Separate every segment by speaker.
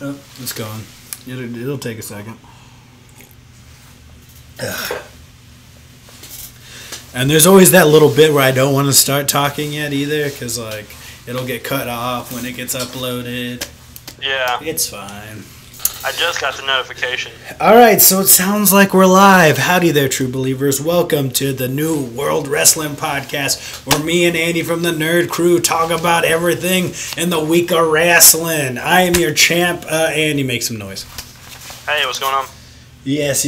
Speaker 1: Oh, it's going. It'll take a second. And there's always that little bit where I don't want to start talking yet either, because like it'll get cut off when it gets uploaded.
Speaker 2: Yeah.
Speaker 1: It's fine.
Speaker 2: I just got the notification.
Speaker 1: All right, so it sounds like we're live. Howdy there, true believers. Welcome to the New World Wrestling podcast, where me and Andy from the Nerd Crew talk about everything in the week of wrestling. I am your champ. Andy, make some noise.
Speaker 2: Hey, what's going on?
Speaker 1: Yes.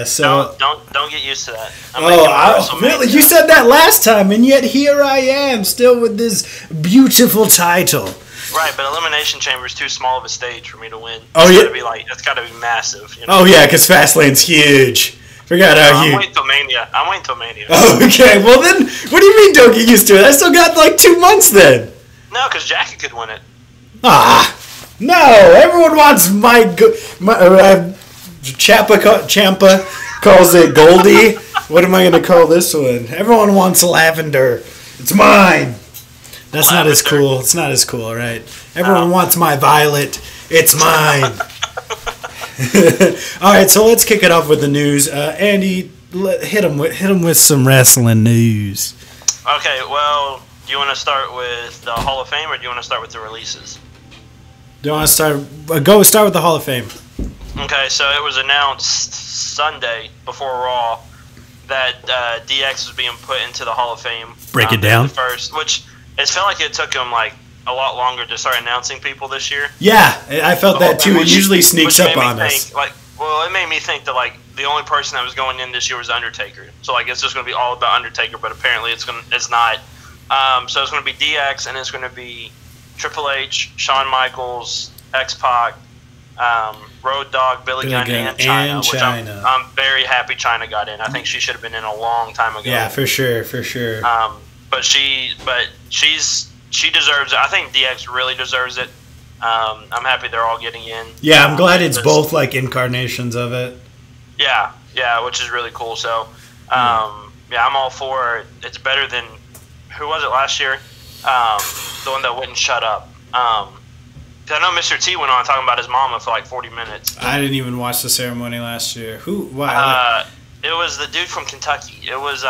Speaker 1: So
Speaker 2: don't get used to that.
Speaker 1: Really? You said that last time, and yet here I am, still with this beautiful title.
Speaker 2: Right, but Elimination Chamber is too small of a stage for me to win.
Speaker 1: Oh,
Speaker 2: it's
Speaker 1: yeah.
Speaker 2: It's got to be massive. You know?
Speaker 1: Oh yeah, because Fastlane's huge. Forgot how huge.
Speaker 2: I'm waiting till Mania.
Speaker 1: Okay, well then, what do you mean don't get used to it? I still got like 2 months then.
Speaker 2: No, because Jackie could win it.
Speaker 1: No! Everyone wants Champa calls it Goldie. What am I going to call this one? Everyone wants Lavender. It's mine. That's Lavender. Not as cool. It's not as cool, right? Everyone wants my Violet. It's mine. All right, so let's kick it off with the news. Andy, hit him with some wrestling news.
Speaker 2: Okay, well, do you want to start with the Hall of Fame or do you want to start with the releases?
Speaker 1: Do you want to start with the Hall of Fame?
Speaker 2: Okay, so it was announced Sunday before Raw that DX was being put into the Hall of Fame.
Speaker 1: Break it down.
Speaker 2: First, which it felt like it took him like a lot longer to start announcing people this year.
Speaker 1: Yeah, I felt that too. It usually sneaks up on us.
Speaker 2: It made me think that like the only person that was going in this year was Undertaker. So like it's just going to be all about Undertaker, but apparently it's not. So it's going to be DX and it's going to be Triple H, Shawn Michaels, X-Pac, Road Dogg, Billy Gunn, and Chyna. Which I'm very happy Chyna got in. I think she should have been in a long time ago.
Speaker 1: Yeah, for sure.
Speaker 2: But she deserves it. I think DX really deserves it. I'm happy they're all getting in.
Speaker 1: Yeah, I'm glad it's both like incarnations of it.
Speaker 2: Yeah, which is really cool. So, I'm all for it. It's better than who was it last year? The one that wouldn't shut up. I know Mr. T went on talking about his mama for like 40 minutes.
Speaker 1: I didn't even watch the ceremony last year. Who? Why?
Speaker 2: It was the dude from Kentucky. It was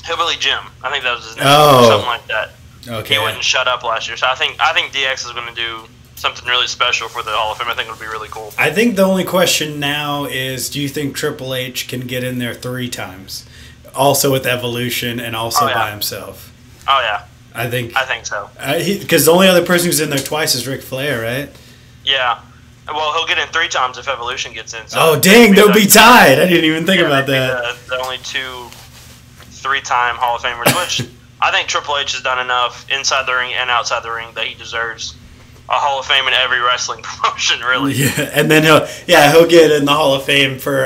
Speaker 2: Hillbilly Jim. I think that was his name.
Speaker 1: Oh.
Speaker 2: Or something like that.
Speaker 1: Okay.
Speaker 2: He wouldn't shut up last year. So I think DX is going to do something really special for the Hall of Fame. I think it'll be really cool.
Speaker 1: I think the only question now is, do you think Triple H can get in there 3 times? Also with Evolution and also by himself.
Speaker 2: Oh, yeah.
Speaker 1: I think
Speaker 2: so.
Speaker 1: Because the only other person who's in there twice is Ric Flair, right?
Speaker 2: Yeah. Well, he'll get in 3 times if Evolution gets in. So
Speaker 1: oh, dang, they'll be tied. I didn't even think about that.
Speaker 2: The only 2 3-time Hall of Famers, which I think Triple H has done enough inside the ring and outside the ring that he deserves a Hall of Fame in every wrestling promotion, really.
Speaker 1: Yeah, and then he'll get in the Hall of Fame for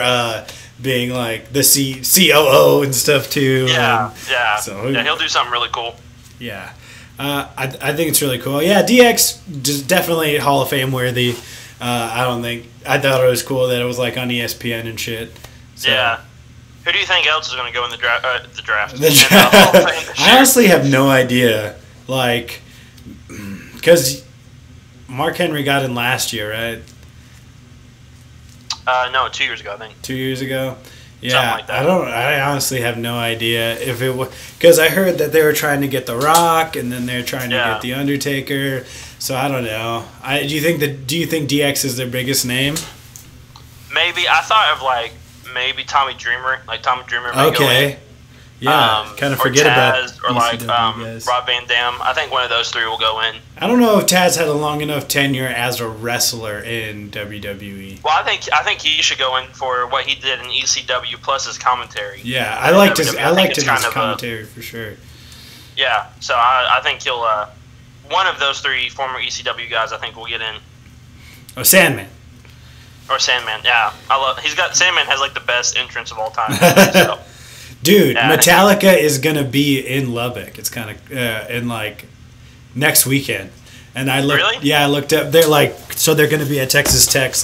Speaker 1: being like the COO and stuff too.
Speaker 2: Yeah.
Speaker 1: So
Speaker 2: he'll do something really cool.
Speaker 1: Yeah, I think it's really cool. Yeah, DX definitely Hall of Fame worthy. I thought it was cool that it was like on ESPN and shit. So.
Speaker 2: Yeah. Who do you think else is going to go in the draft?
Speaker 1: I honestly have no idea. Like, because Mark Henry got in last year, right?
Speaker 2: No, 2 years ago, I think.
Speaker 1: 2 years ago? Yeah,
Speaker 2: something like that.
Speaker 1: I honestly have no idea if it was, because I heard that they were trying to get The Rock and then they're trying to get The Undertaker. So I don't know. Do you think DX is their biggest name?
Speaker 2: Maybe. I thought of maybe Tommy Dreamer. Like Tommy Dreamer. Okay.
Speaker 1: Yeah. Kind of forget about
Speaker 2: or Rob Van Dam. I think one of those 3 will go in.
Speaker 1: I don't know if Taz had a long enough tenure as a wrestler in WWE.
Speaker 2: Well, I think he should go in for what he did in ECW plus his commentary.
Speaker 1: Yeah, I liked his commentary for sure.
Speaker 2: Yeah, so I think he'll one of those 3 former ECW guys I think will get in.
Speaker 1: Oh, Sandman.
Speaker 2: Or Sandman, yeah. Sandman has like the best entrance of all time. So.
Speaker 1: Dude, Metallica is gonna be in Lubbock. It's kind of in like next weekend, and I looked.
Speaker 2: Really?
Speaker 1: Yeah, I looked up. They're they're gonna be at Texas Tech's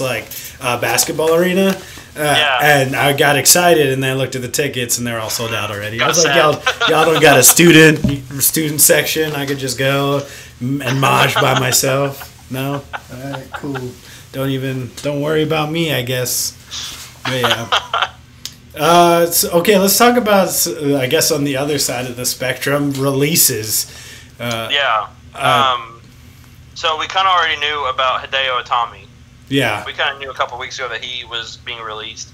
Speaker 1: basketball arena. And I got excited, and then I looked at the tickets, and they're all sold out already. I was like, y'all don't got a student section. I could just go and mosh by myself. No? All right, cool. Don't worry about me, I guess. But yeah. Okay, let's talk about, I guess, on the other side of the spectrum, releases.
Speaker 2: So we kind of already knew about Hideo Itami.
Speaker 1: Yeah.
Speaker 2: We kind of knew a couple weeks ago that he was being released.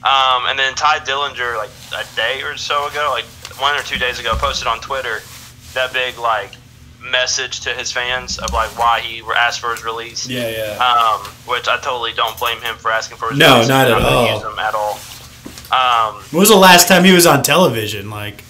Speaker 2: And then Ty Dillinger, like a day or so ago, like 1 or 2 days ago, posted on Twitter that big, like, message to his fans of, like, why he asked for his release.
Speaker 1: Yeah.
Speaker 2: Which I totally don't blame him for asking for his
Speaker 1: release.
Speaker 2: No,
Speaker 1: not at all.
Speaker 2: Use him at all.
Speaker 1: When was the last time he was on television? Like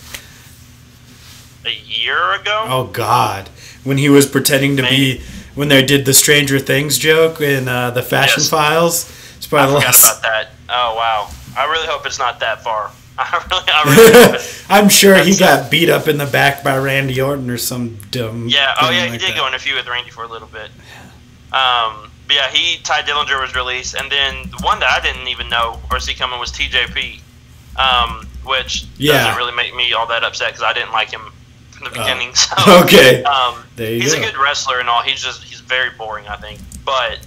Speaker 2: a year ago?
Speaker 1: Oh, God. When he was pretending to be... When they did the Stranger Things joke in the Fashion Files.
Speaker 2: I forgot about that. Oh, wow. I really hope it's not that far. I really hope it.
Speaker 1: I'm sure he got beat up in the back by Randy Orton or some dumb
Speaker 2: Yeah,
Speaker 1: thing
Speaker 2: he did go in a feud with Randy for a little bit. But yeah, Ty Dillinger was released. And then the one that I didn't even know or see coming was TJP, which doesn't really make me all that upset because I didn't like him from the beginning. So,
Speaker 1: okay. There you
Speaker 2: he's
Speaker 1: go.
Speaker 2: a good wrestler and all. He's very boring, I think. But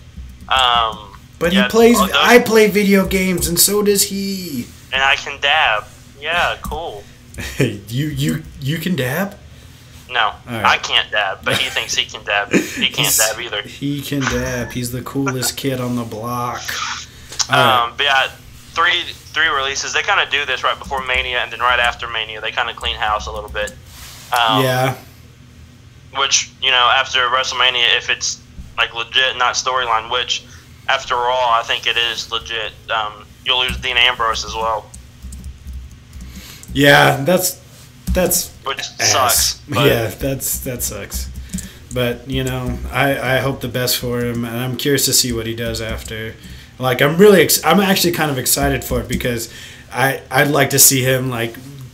Speaker 1: he plays. I play video games, and so does he.
Speaker 2: And I can dab. Yeah, cool.
Speaker 1: you can dab?
Speaker 2: No,
Speaker 1: right.
Speaker 2: I can't dab, but he thinks he can dab. He can't dab either.
Speaker 1: He can dab. He's the coolest kid on the block.
Speaker 2: But yeah, three releases. They kind of do this right before Mania, and then right after Mania, they kind of clean house a little bit.
Speaker 1: Yeah.
Speaker 2: Which, after WrestleMania, if it's like legit, not storyline, which after all, I think it is legit. You'll lose Dean Ambrose as well.
Speaker 1: Yeah, that's
Speaker 2: which
Speaker 1: ass.
Speaker 2: sucks.
Speaker 1: Yeah, that sucks. But I hope the best for him, and I'm curious to see what he does after. Like, I'm actually kind of excited for it because I'd like to see him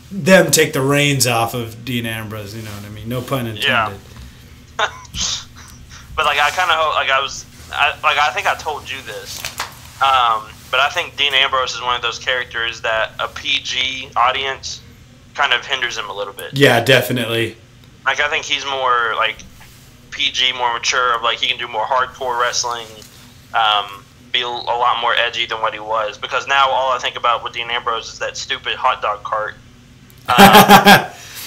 Speaker 1: them take the reins off of Dean Ambrose. You know what I mean? No pun intended.
Speaker 2: Yeah. But I kind of hope I think I told you this. But I think Dean Ambrose is one of those characters that a PG audience kind of hinders him a little bit.
Speaker 1: Yeah, definitely.
Speaker 2: I think he's more PG, more mature. Of he can do more hardcore wrestling, be a lot more edgy than what he was. Because now all I think about with Dean Ambrose is that stupid hot dog cart,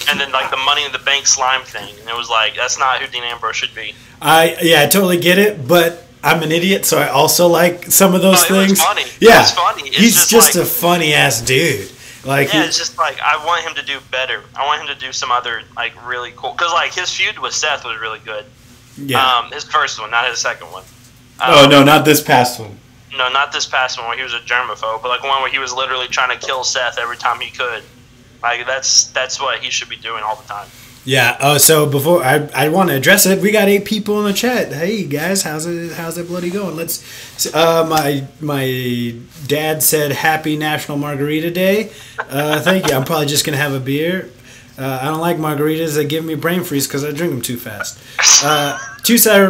Speaker 2: and then the Money in the Bank slime thing. And it was that's not who Dean Ambrose should be. I totally
Speaker 1: get it, but I'm an idiot, so I also like some of those things.
Speaker 2: It was funny.
Speaker 1: Yeah,
Speaker 2: it was funny.
Speaker 1: He's just a funny ass dude.
Speaker 2: It's just I want him to do better. I want him to do some other really cool. Because his feud with Seth was really good.
Speaker 1: Yeah.
Speaker 2: His first one, not his second one.
Speaker 1: No, not this past one.
Speaker 2: No, not this past one where he was a germaphobe, but one where he was literally trying to kill Seth every time he could. That's what he should be doing all the time.
Speaker 1: Yeah. So before I want to address it, we got 8 people in the chat. Hey guys, how's it bloody going? Let's. My dad said Happy National Margarita Day. Thank you. I'm probably just gonna have a beer. I don't like margaritas. They give me brain freeze because I drink them too fast. Two-Side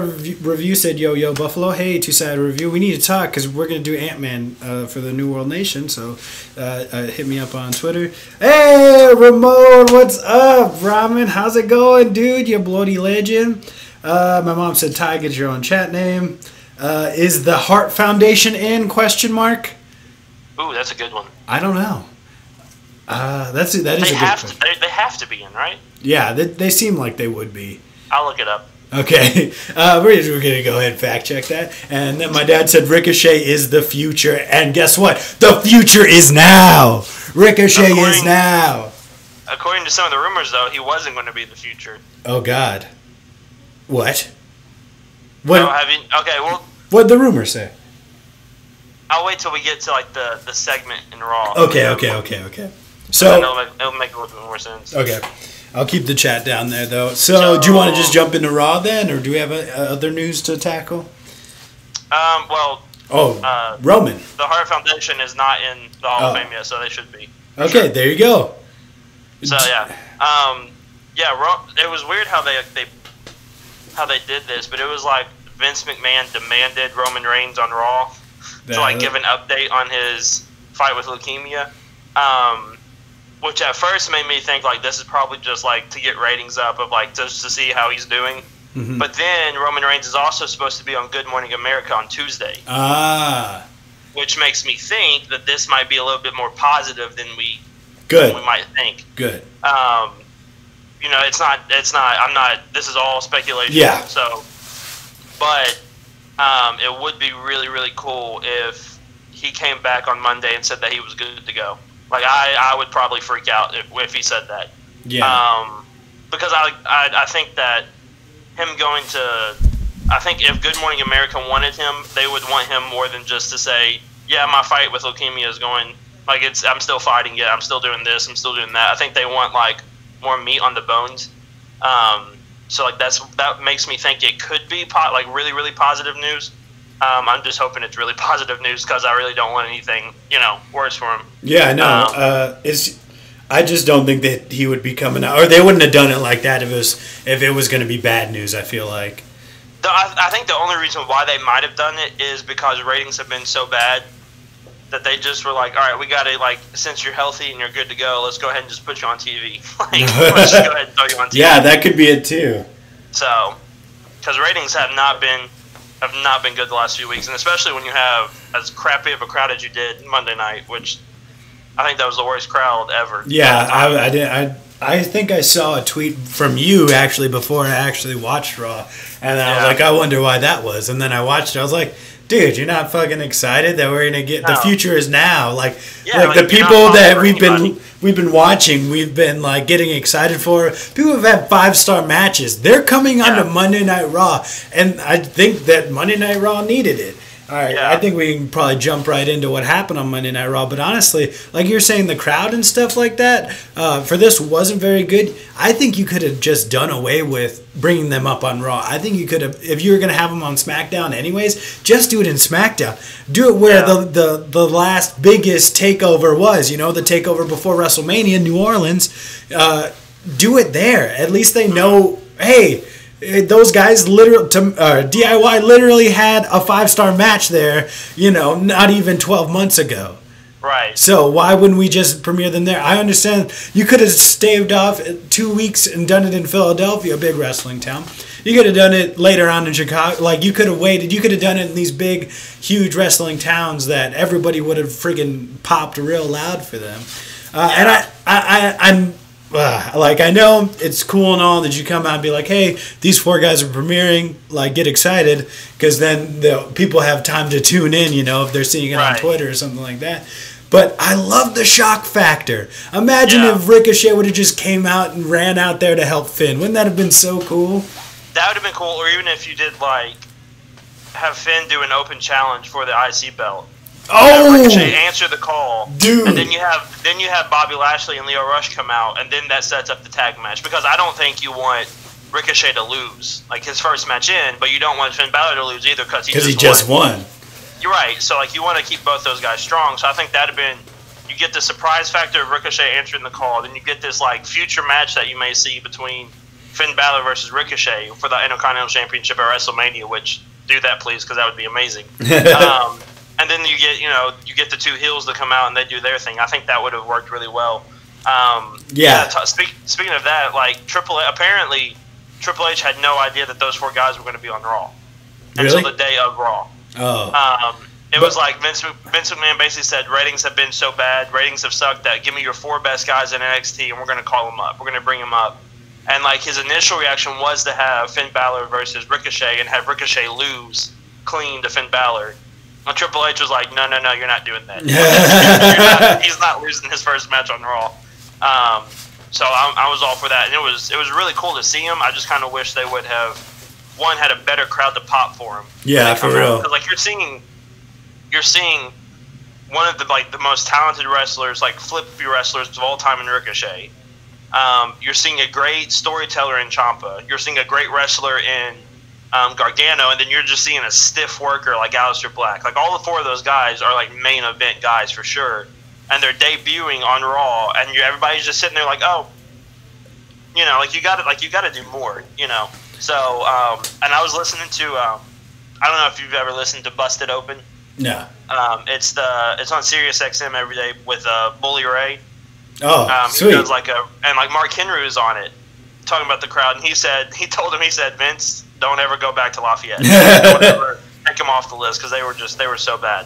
Speaker 1: Review said, yo, Buffalo. Hey, Two-Side Review. We need to talk because we're going to do Ant-Man for the New World Nation. So hit me up on Twitter. Hey, Ramon, what's up? Ramen, how's it going, dude? You bloody legend. My mom said, Ty, get your own chat name. Is the Heart Foundation in? Question mark.
Speaker 2: Ooh, that's a good one.
Speaker 1: I don't know. That is a good question.
Speaker 2: They have to be in, right?
Speaker 1: Yeah, they seem like they would be.
Speaker 2: I'll look it up.
Speaker 1: Okay, we're going to go ahead and fact check that. And then my dad said Ricochet is the future. And guess what? The future is now. Ricochet is now.
Speaker 2: According to some of the rumors, though, he wasn't going to be the future.
Speaker 1: Oh, God. What?
Speaker 2: No, okay, well...
Speaker 1: What'd the rumor say?
Speaker 2: I'll wait till we get to the segment in Raw.
Speaker 1: Okay. So
Speaker 2: it'll make a little bit more sense.
Speaker 1: Okay. I'll keep the chat down there, though. So do you want to just jump into Raw then, or do we have other news to tackle? Roman.
Speaker 2: The Heart Foundation is not in the Hall of Fame yet, so they should be.
Speaker 1: Okay, there you go.
Speaker 2: So yeah, it was weird how they did this, but it was Vince McMahon demanded Roman Reigns on Raw to give an update on his fight with leukemia. Which at first made me think this is probably just to get ratings up of just to see how he's doing. But then Roman Reigns is also supposed to be on Good Morning America on Tuesday. Which makes me think that this might be a little bit more positive than we might think.
Speaker 1: Good.
Speaker 2: It's not. I'm not. This is all speculation.
Speaker 1: Yeah.
Speaker 2: So, but it would be really, really cool if he came back on Monday and said that he was good to go. Like I would probably freak out if he said that.
Speaker 1: Yeah.
Speaker 2: Because I think that him going to, I think if Good Morning America wanted him, they would want him more than just to say, yeah, my fight with leukemia is going, like I'm still fighting it, I'm still doing this, I'm still doing that. I think they want like more meat on the bones. So like that makes me think it could be like really, really positive news. I'm just hoping it's really positive news because I really don't want anything, worse for him.
Speaker 1: Yeah, no. I just don't think that he would be coming out, or they wouldn't have done it like that if it was going to be bad news. I feel like.
Speaker 2: I think the only reason why they might have done it is because ratings have been so bad that they just were like, all right, we got to, like, since you're healthy and you're good to go, let's go ahead and just put you on TV. Let's just go ahead and throw you on TV.
Speaker 1: Yeah, that could be it too.
Speaker 2: So, because ratings have not been good the last few weeks, and especially when you have as crappy of a crowd as you did Monday night, which I think that was the worst crowd ever.
Speaker 1: Yeah, I think I saw a tweet from you actually before I actually watched Raw, and I was like, I wonder why that was. And then I watched it. I was like, dude, you're not fucking excited that we're gonna get the future is now. Like the people that we've been watching, we've been like getting excited for. People have had 5-star matches. They're coming onto Monday Night Raw, and I think that Monday Night Raw needed it. All right, I think we can probably jump right into what happened on Monday Night Raw. But honestly, like you're saying, the crowd and stuff like that for this wasn't very good. I think you could have just done away with bringing them up on Raw. I think you could have, if you were going to have them on SmackDown anyways, just do it in SmackDown. Do it where the last biggest takeover was, the takeover before WrestleMania, New Orleans. Do it there. At least they know, hey, those guys DIY literally had a 5-star match there, not even 12 months ago.
Speaker 2: Right.
Speaker 1: So why wouldn't we just premiere them there? I understand you could have staved off 2 weeks and done it in Philadelphia, a big wrestling town. You could have done it later on in Chicago. Like, you could have waited. You could have done it in these big, huge wrestling towns that everybody would have friggin' popped real loud for them. And I'm... I know it's cool and all that you come out and be like, hey, these 4 guys are premiering, like, get excited, because then the people have time to tune in, if they're seeing it on Twitter or something like that. But I love the shock factor. Imagine if Ricochet would have just came out and ran out there to help Finn. Wouldn't that have been so cool?
Speaker 2: That would have been cool, or even if you did, like, have Finn do an open challenge for the IC belt. Ricochet answer the call,
Speaker 1: dude,
Speaker 2: and then you have Bobby Lashley and Lio Rush come out, and then that sets up the tag match. Because I don't think you want Ricochet to lose, like his first match in, but you don't want Finn Balor to lose either because he just won. You're right. So like you want to keep both those guys strong. So I think that'd have been, you get the surprise factor of Ricochet answering the call, then you get this like future match that you may see between Finn Balor versus Ricochet for the Intercontinental Championship at WrestleMania. Which do that please, because that would be amazing. And then you get the 2 heels to come out and they do their thing. I think that would have worked really well. Speaking of that, like apparently Triple H had no idea that those 4 guys were going to be on Raw until the day of Raw. It was like Vince McMahon basically said, ratings have been so bad, ratings have sucked, that give me your 4 best guys in NXT and we're going to call them up. We're going to bring them up. And like his initial reaction was to have Finn Balor versus Ricochet and have Ricochet lose clean to Finn Balor. And Triple H was like, no, you're not doing that. He's not losing his first match on Raw. So I was all for that, and it was really cool to see him. I just kind of wish they would have had a better crowd to pop for him.
Speaker 1: Yeah, for real.
Speaker 2: Because like you're seeing one of the most talented wrestlers, like flippy wrestlers of all time in Ricochet. You're seeing a great storyteller in Ciampa. You're seeing a great wrestler in Gargano, and then you're just seeing a stiff worker like Aleister Black. Like all the 4 of those guys are like main event guys for sure, and they're debuting on Raw, and everybody's just sitting there like, oh, like you got to do more, So, and I was listening to, I don't know if you've ever listened to Busted Open.
Speaker 1: No.
Speaker 2: It's on Sirius XM every day with Bully Ray.
Speaker 1: Oh, sweet.
Speaker 2: He does and Mark Henry is on it. talking about the crowd, and he told him, Vince, don't ever go back to Lafayette. Don't ever take him off the list because they were so bad.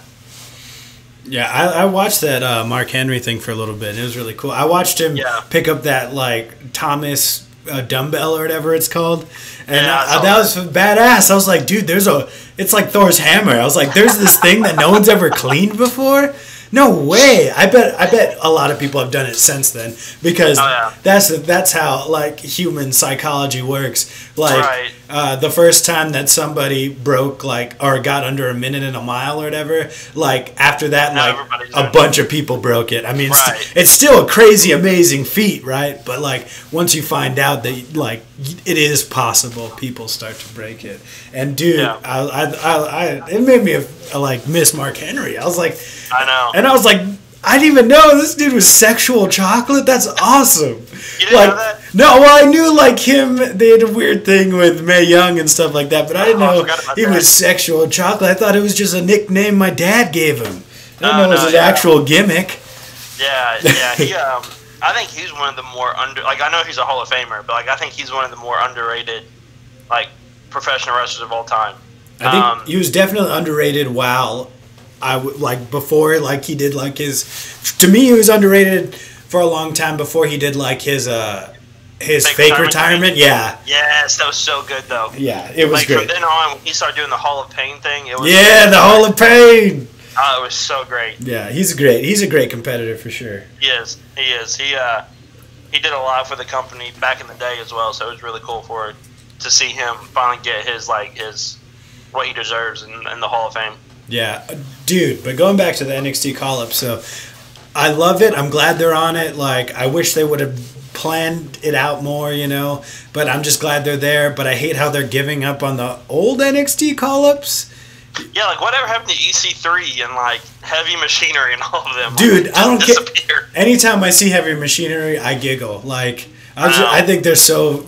Speaker 1: Yeah, I watched that Mark Henry thing for a little bit. It was really cool. I watched him pick up that like Thomas dumbbell or whatever it's called, and that was badass. I was like, dude, it's like Thor's hammer. I was like, there's this thing that no one's ever cleaned before. No way! I bet a lot of people have done it since then because that's how like human psychology works. Like the first time that somebody broke like or got under a minute in a mile or whatever, like after that, like a bunch of people broke it. I mean, it's still a crazy, amazing feat, right? But like once you find out that like it is possible, people start to break it. And dude, it made me like miss Mark Henry. I was like.
Speaker 2: I know.
Speaker 1: And I was like, I didn't even know this dude was sexual chocolate. That's awesome.
Speaker 2: You didn't know that?
Speaker 1: No, well, I knew like him. They had a weird thing with Mae Young and stuff like that, but I didn't know he was sexual chocolate. I thought it was just a nickname my dad gave him. I didn't know it was his actual gimmick.
Speaker 2: Yeah. He, I think he's one of the more like I know he's a Hall of Famer, but like I think he's one of the more underrated like professional wrestlers of all time.
Speaker 1: I think he was definitely underrated. While before, like he did like to me he was underrated for a long time before he did like his fake retirement. Yeah. Yes,
Speaker 2: that was so good though.
Speaker 1: Yeah, it was great.
Speaker 2: From then on, when he started doing the Hall of Pain thing, it was
Speaker 1: the Hall of Pain.
Speaker 2: Oh, it was so great.
Speaker 1: Yeah, he's a great competitor for sure.
Speaker 2: He is. He did a lot for the company back in the day as well, so it was really cool to see him finally get his what he deserves in the Hall of Fame. Yeah,
Speaker 1: dude, but going back to the NXT call-up, so I love it. I'm glad they're on it. Like, I wish they would have planned it out more, but I'm just glad they're there. But I hate how they're giving up on the old NXT call-ups.
Speaker 2: Yeah, like, whatever happened to EC3 and, like, Heavy Machinery and all of them?
Speaker 1: Dude, I don't care. Anytime I see Heavy Machinery, I giggle. Like, I think they're so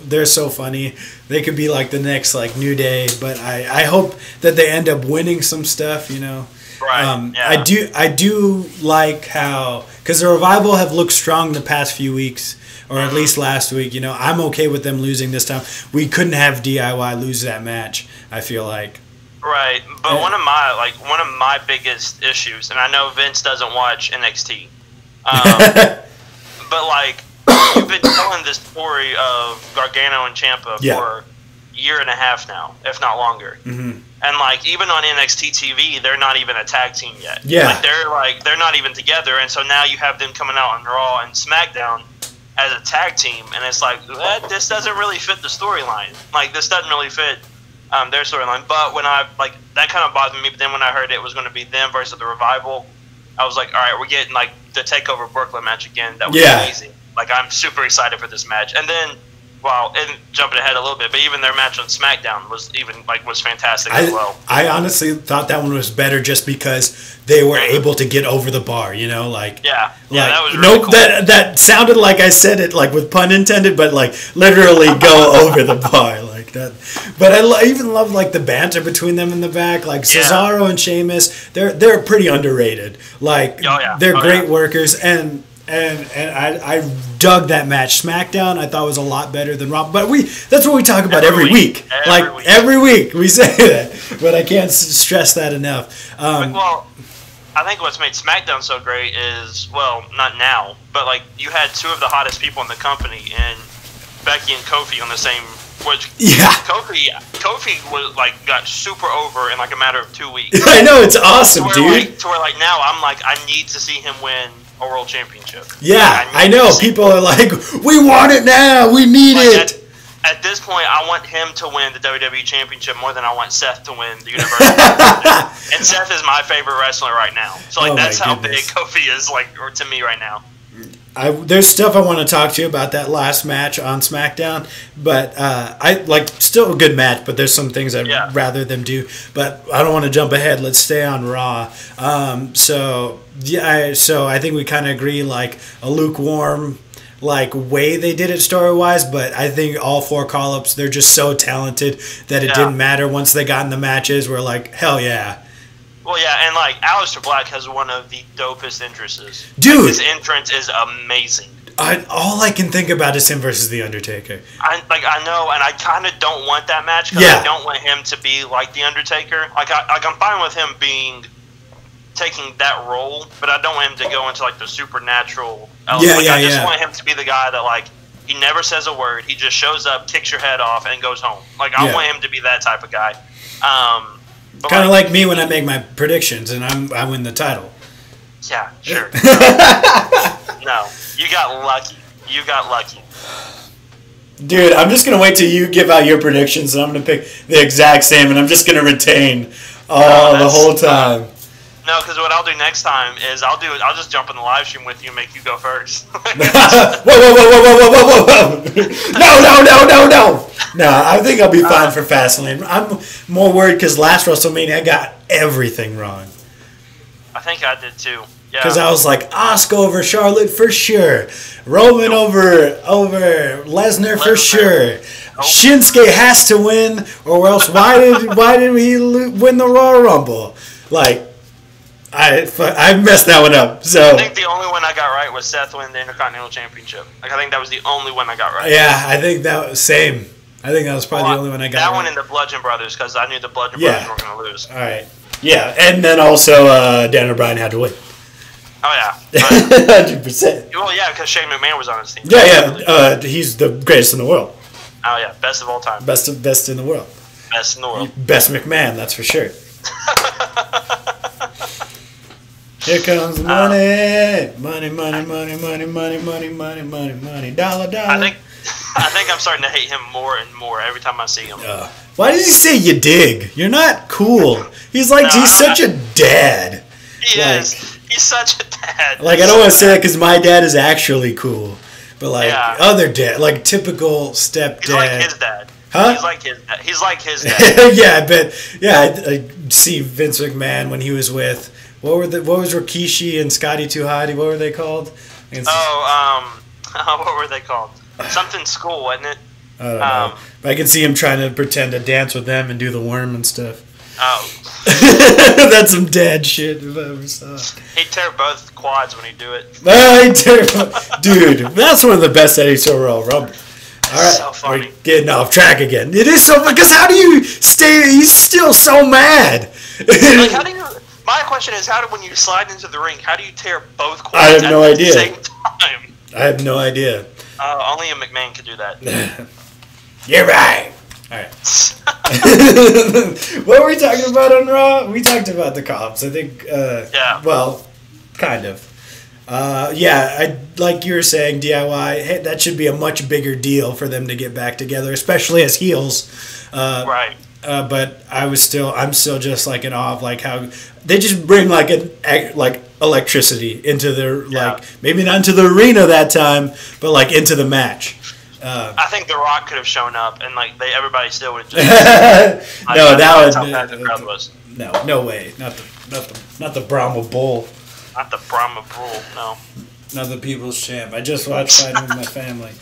Speaker 1: funny. They could be like the next like New Day, but I hope that they end up winning some stuff,
Speaker 2: Right.
Speaker 1: I do like how because the Revival have looked strong the past few weeks, or at least last week. I'm okay with them losing this time. We couldn't have DIY lose that match. I feel like.
Speaker 2: Right, but one of my biggest issues, and I know Vince doesn't watch NXT, but like. You've been telling this story of Gargano and Ciampa for a year and a half now, if not longer. Mm-hmm. And like even on NXT TV, they're not even a tag team yet. Yeah, they're not even together, and so now you have them coming out on Raw and SmackDown as a tag team, and it's like this doesn't really fit the storyline. Like this doesn't really fit their storyline. But when that kind of bothered me. But then when I heard it was going to be them versus the Revival, I was like, all right, we're getting like the Takeover Brooklyn match again. That was amazing. Like, I'm super excited for this match. And then, and jumping ahead a little bit, but even their match on SmackDown was fantastic as well. I
Speaker 1: honestly thought that one was better just because they were able to get over the bar, that was really cool. That sounded like I said it, like, with pun intended, but, like, literally go over the bar, like that. But I even love, like, the banter between them in the back. Like, Cesaro and Sheamus, they're pretty underrated. Like, they're great workers, and I dug that match. SmackDown I thought was a lot better than Raw, but that's what we talk about every week. Every week we say that, but I can't stress that enough.
Speaker 2: I think what's made SmackDown so great is, not now, but like you had two of the hottest people in the company, and Becky and Kofi on the same. Kofi was got super over in like a matter of 2 weeks.
Speaker 1: I know, it's awesome, dude.
Speaker 2: To where now I'm like, I need to see him win a world championship.
Speaker 1: Yeah, I know. People are like, we want it now. We need it.
Speaker 2: At this point, I want him to win the WWE Championship more than I want Seth to win the Universal Championship. And Seth is my favorite wrestler right now. So that's how big Kofi is to me right now.
Speaker 1: There's stuff I want to talk to you about that last match on SmackDown, but still a good match, but there's some things I'd rather them do. But I don't want to jump ahead. Let's stay on Raw. So I think we kind of agree, like a lukewarm way they did it story-wise, but I think all four call-ups, they're just so talented that it didn't matter once they got in the matches. We're like, hell yeah.
Speaker 2: Well, yeah, and Aleister Black has one of the dopest entrances.
Speaker 1: Dude,
Speaker 2: his entrance is amazing.
Speaker 1: all I can think about is him versus The Undertaker.
Speaker 2: I know, and I kind of don't want that match because I don't want him to be like The Undertaker. I'm fine with him taking that role, but I don't want him to go into like the supernatural element. I just want him to be the guy that like he never says a word. He just shows up, kicks your head off, and goes home. Like I want him to be that type of guy.
Speaker 1: Kind of like me when I make my predictions and I win the title.
Speaker 2: Yeah, sure. No, you got lucky. You got lucky.
Speaker 1: Dude, I'm just going to wait till you give out your predictions, and I'm going to pick the exact same, and I'm just going to retain the whole time.
Speaker 2: No, because what I'll do next time is I'll just jump in the live stream with you and make you go first.
Speaker 1: Whoa. No. No, I think I'll be fine for Fastlane. I'm more worried because last WrestleMania I got everything wrong.
Speaker 2: I think I did too. Yeah.
Speaker 1: Because I was like, Asuka over Charlotte for sure. Roman over Lesnar for sure. Shinsuke has to win, or else why did we win the Royal Rumble? Like, I messed that one up. So
Speaker 2: I think the only one I got right was Seth winning the Intercontinental Championship. Like I think that was the only one I got right.
Speaker 1: Yeah, I think that was same. I think that was probably the only one I got right.
Speaker 2: That one and the Bludgeon Brothers because I knew the Bludgeon Brothers were going to lose.
Speaker 1: All right. Yeah, and then also Daniel Bryan had to win.
Speaker 2: Oh, yeah.
Speaker 1: 100%.
Speaker 2: Well, yeah, because Shane McMahon was on his team.
Speaker 1: Yeah. He's the greatest in the world.
Speaker 2: Oh, yeah. Best of all time.
Speaker 1: Best in the world.
Speaker 2: Best in the world.
Speaker 1: Best McMahon, that's for sure. Here comes the money. Money. Dollar.
Speaker 2: I think I'm starting to hate him more and more every time I see him.
Speaker 1: Why does he say you dig? You're not cool. He's such a dad.
Speaker 2: He is. He's such a dad.
Speaker 1: Like, I don't want to say that because my dad is actually cool. But, other dad, like, typical stepdad.
Speaker 2: He's like his dad.
Speaker 1: Huh?
Speaker 2: He's like his dad.
Speaker 1: Yeah, I bet. Yeah, I see Vince McMahon when he was with, what was Rikishi and Scotty 2 Hotty? What were they called?
Speaker 2: What were they called? Something School, wasn't it?
Speaker 1: I don't know. But I can see him trying to pretend to dance with them and do the worm and stuff.
Speaker 2: Oh.
Speaker 1: That's some dad shit if I ever saw it.
Speaker 2: He'd tear both quads when he'd do it.
Speaker 1: Dude, that's one of the best Eddie Royal Rumble. All right,
Speaker 2: so funny.
Speaker 1: We're getting off track again. It is so, because how do you stay? He's still so mad.
Speaker 2: Like, how do you? My question is, when you slide into the ring, how do you tear both quads
Speaker 1: I have no idea.
Speaker 2: At the same time?
Speaker 1: I have no idea.
Speaker 2: Only a McMahon could do that.
Speaker 1: You're right. All right. What were we talking about on Raw? We talked about the cops. I think.
Speaker 2: Yeah.
Speaker 1: Well, kind of. Like you were saying, DIY. Hey, that should be a much bigger deal for them to get back together, especially as heels.
Speaker 2: Right.
Speaker 1: But I'm still just like in awe of like how they just bring like electricity into their maybe not into the arena that time, but like into the match.
Speaker 2: I think The Rock could have shown up, and like everybody still would have just.
Speaker 1: That's
Speaker 2: how bad the crowd was.
Speaker 1: No way, not the Brahma Bull.
Speaker 2: Not the Brahma Bull, no.
Speaker 1: Not the People's Champ. I just watched Fighting with my family,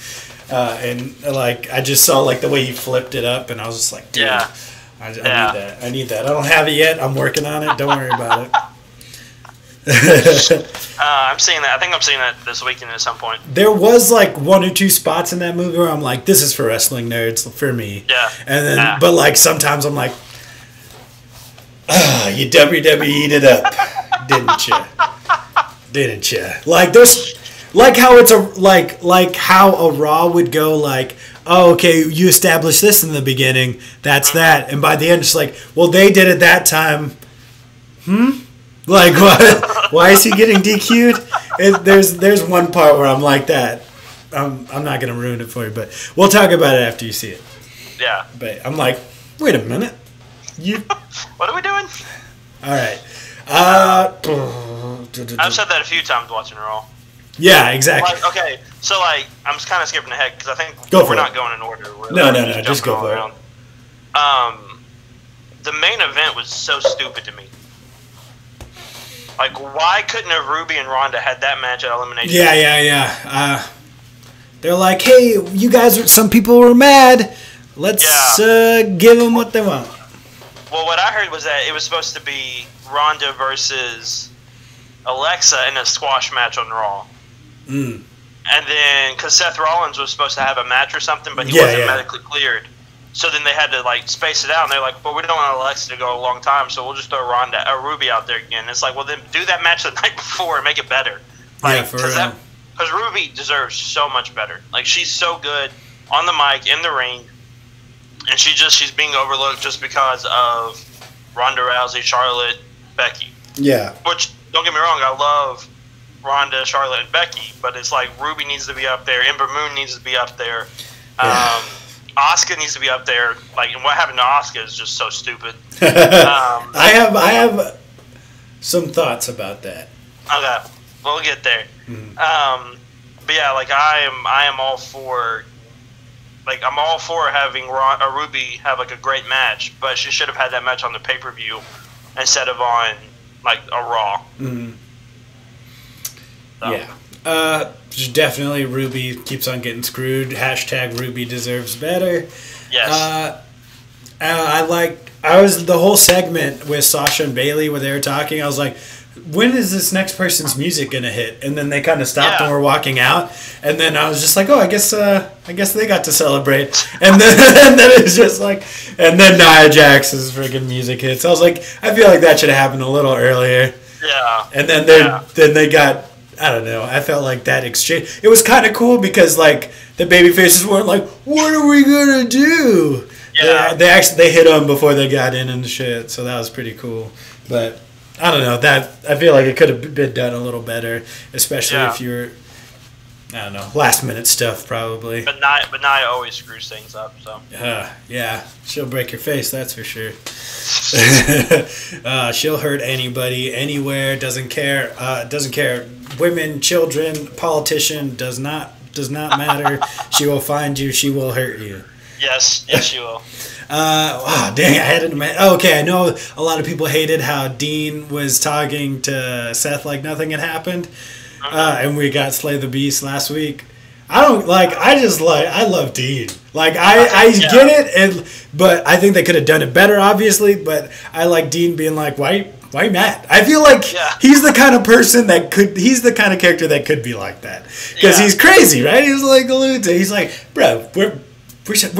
Speaker 1: and like I just saw like the way he flipped it up, and I was just like, dude, I need that. I need that. I don't have it yet. I'm working on it. Don't worry about it.
Speaker 2: I'm seeing that. I think I'm seeing that this weekend at some point.
Speaker 1: There was like 1 or 2 spots in that movie where I'm like, this is for wrestling nerds, for me.
Speaker 2: Yeah.
Speaker 1: And then, but like sometimes I'm like, you WWE'd it up, didn't you? Didn't you? Like there's, like how it's like how a Raw would go like, oh, okay, you established this in the beginning, that's that, and by the end it's like, well, they did it that time. Like, what? Why is he getting DQ'd? There's one part where I'm like that. I'm not going to ruin it for you, but we'll talk about it after you see it.
Speaker 2: Yeah.
Speaker 1: But I'm like, wait a minute.
Speaker 2: What are we doing?
Speaker 1: All right.
Speaker 2: I've said that a few times watching Raw.
Speaker 1: Yeah, exactly.
Speaker 2: Like, okay, so like I'm just kind of skipping ahead because I think we're not going in order.
Speaker 1: No, just go for it.
Speaker 2: The main event was so stupid to me. Like, why couldn't have Ruby and Ronda had that match at Elimination?
Speaker 1: Yeah. They're like, hey, you guys, some people were mad. Let's give them what they want.
Speaker 2: Well, what I heard was that it was supposed to be Ronda versus Alexa in a squash match on Raw. And And then, because Seth Rollins was supposed to have a match or something, but he wasn't medically cleared. So then they had to, like, space it out, and they're like, well, we don't want Alexa to go a long time, so we'll just throw Ruby out there again. It's like, well, then do that match the night before and make it better. Like, because Ruby deserves so much better. Like, she's so good on the mic, in the ring, and she's being overlooked just because of Ronda Rousey, Charlotte, Becky.
Speaker 1: Yeah.
Speaker 2: Which, don't get me wrong, I love Ronda, Charlotte, and Becky, but it's like Ruby needs to be up there, Ember Moon needs to be up there. Asuka needs to be up there. Like, and what happened to Asuka is just so stupid.
Speaker 1: I have some thoughts about that.
Speaker 2: Okay, we'll get there. Mm-hmm. But yeah, like I am all for. Like, I'm all for having Ruby have like a great match, but she should have had that match on the pay-per-view instead of on like a Raw.
Speaker 1: Mm-hmm. So. Yeah. Definitely Ruby keeps on getting screwed. # Ruby deserves better.
Speaker 2: Yes.
Speaker 1: I was the whole segment with Sasha and Bailey where they were talking. I was like, when is this next person's music gonna hit? And then they kind of stopped and were walking out. And then I was just like, oh, I guess they got to celebrate. And then it was just like, and then Nia Jax's freaking music hits. I was like, I feel like that should have happened a little earlier.
Speaker 2: Yeah.
Speaker 1: And then they got. I don't know. I felt like that exchange. It was kind of cool because like the baby faces weren't like, "What are we gonna do?" Yeah. They hit them before they got in and shit. So that was pretty cool. But I don't know. I feel like it could have been done a little better, especially if you're. I don't know. Last minute stuff probably.
Speaker 2: But Nia always screws things up. So.
Speaker 1: Yeah, she'll break your face. That's for sure. She'll hurt anybody, anywhere. Doesn't care. Doesn't care. Women, children, politician, does not matter. She will find you. She will hurt you.
Speaker 2: Yes, she will.
Speaker 1: Wow, dang! I had it in my. Okay, I know a lot of people hated how Dean was talking to Seth like nothing had happened, and we got Slay the Beast last week. I love Dean. Like I get it, but I think they could have done it better, obviously. But I like Dean being like, why Matt? I feel like he's the kind of person he's the kind of character that could be like that. Because he's crazy, right? He's like a lunatic. He's like, bro, we're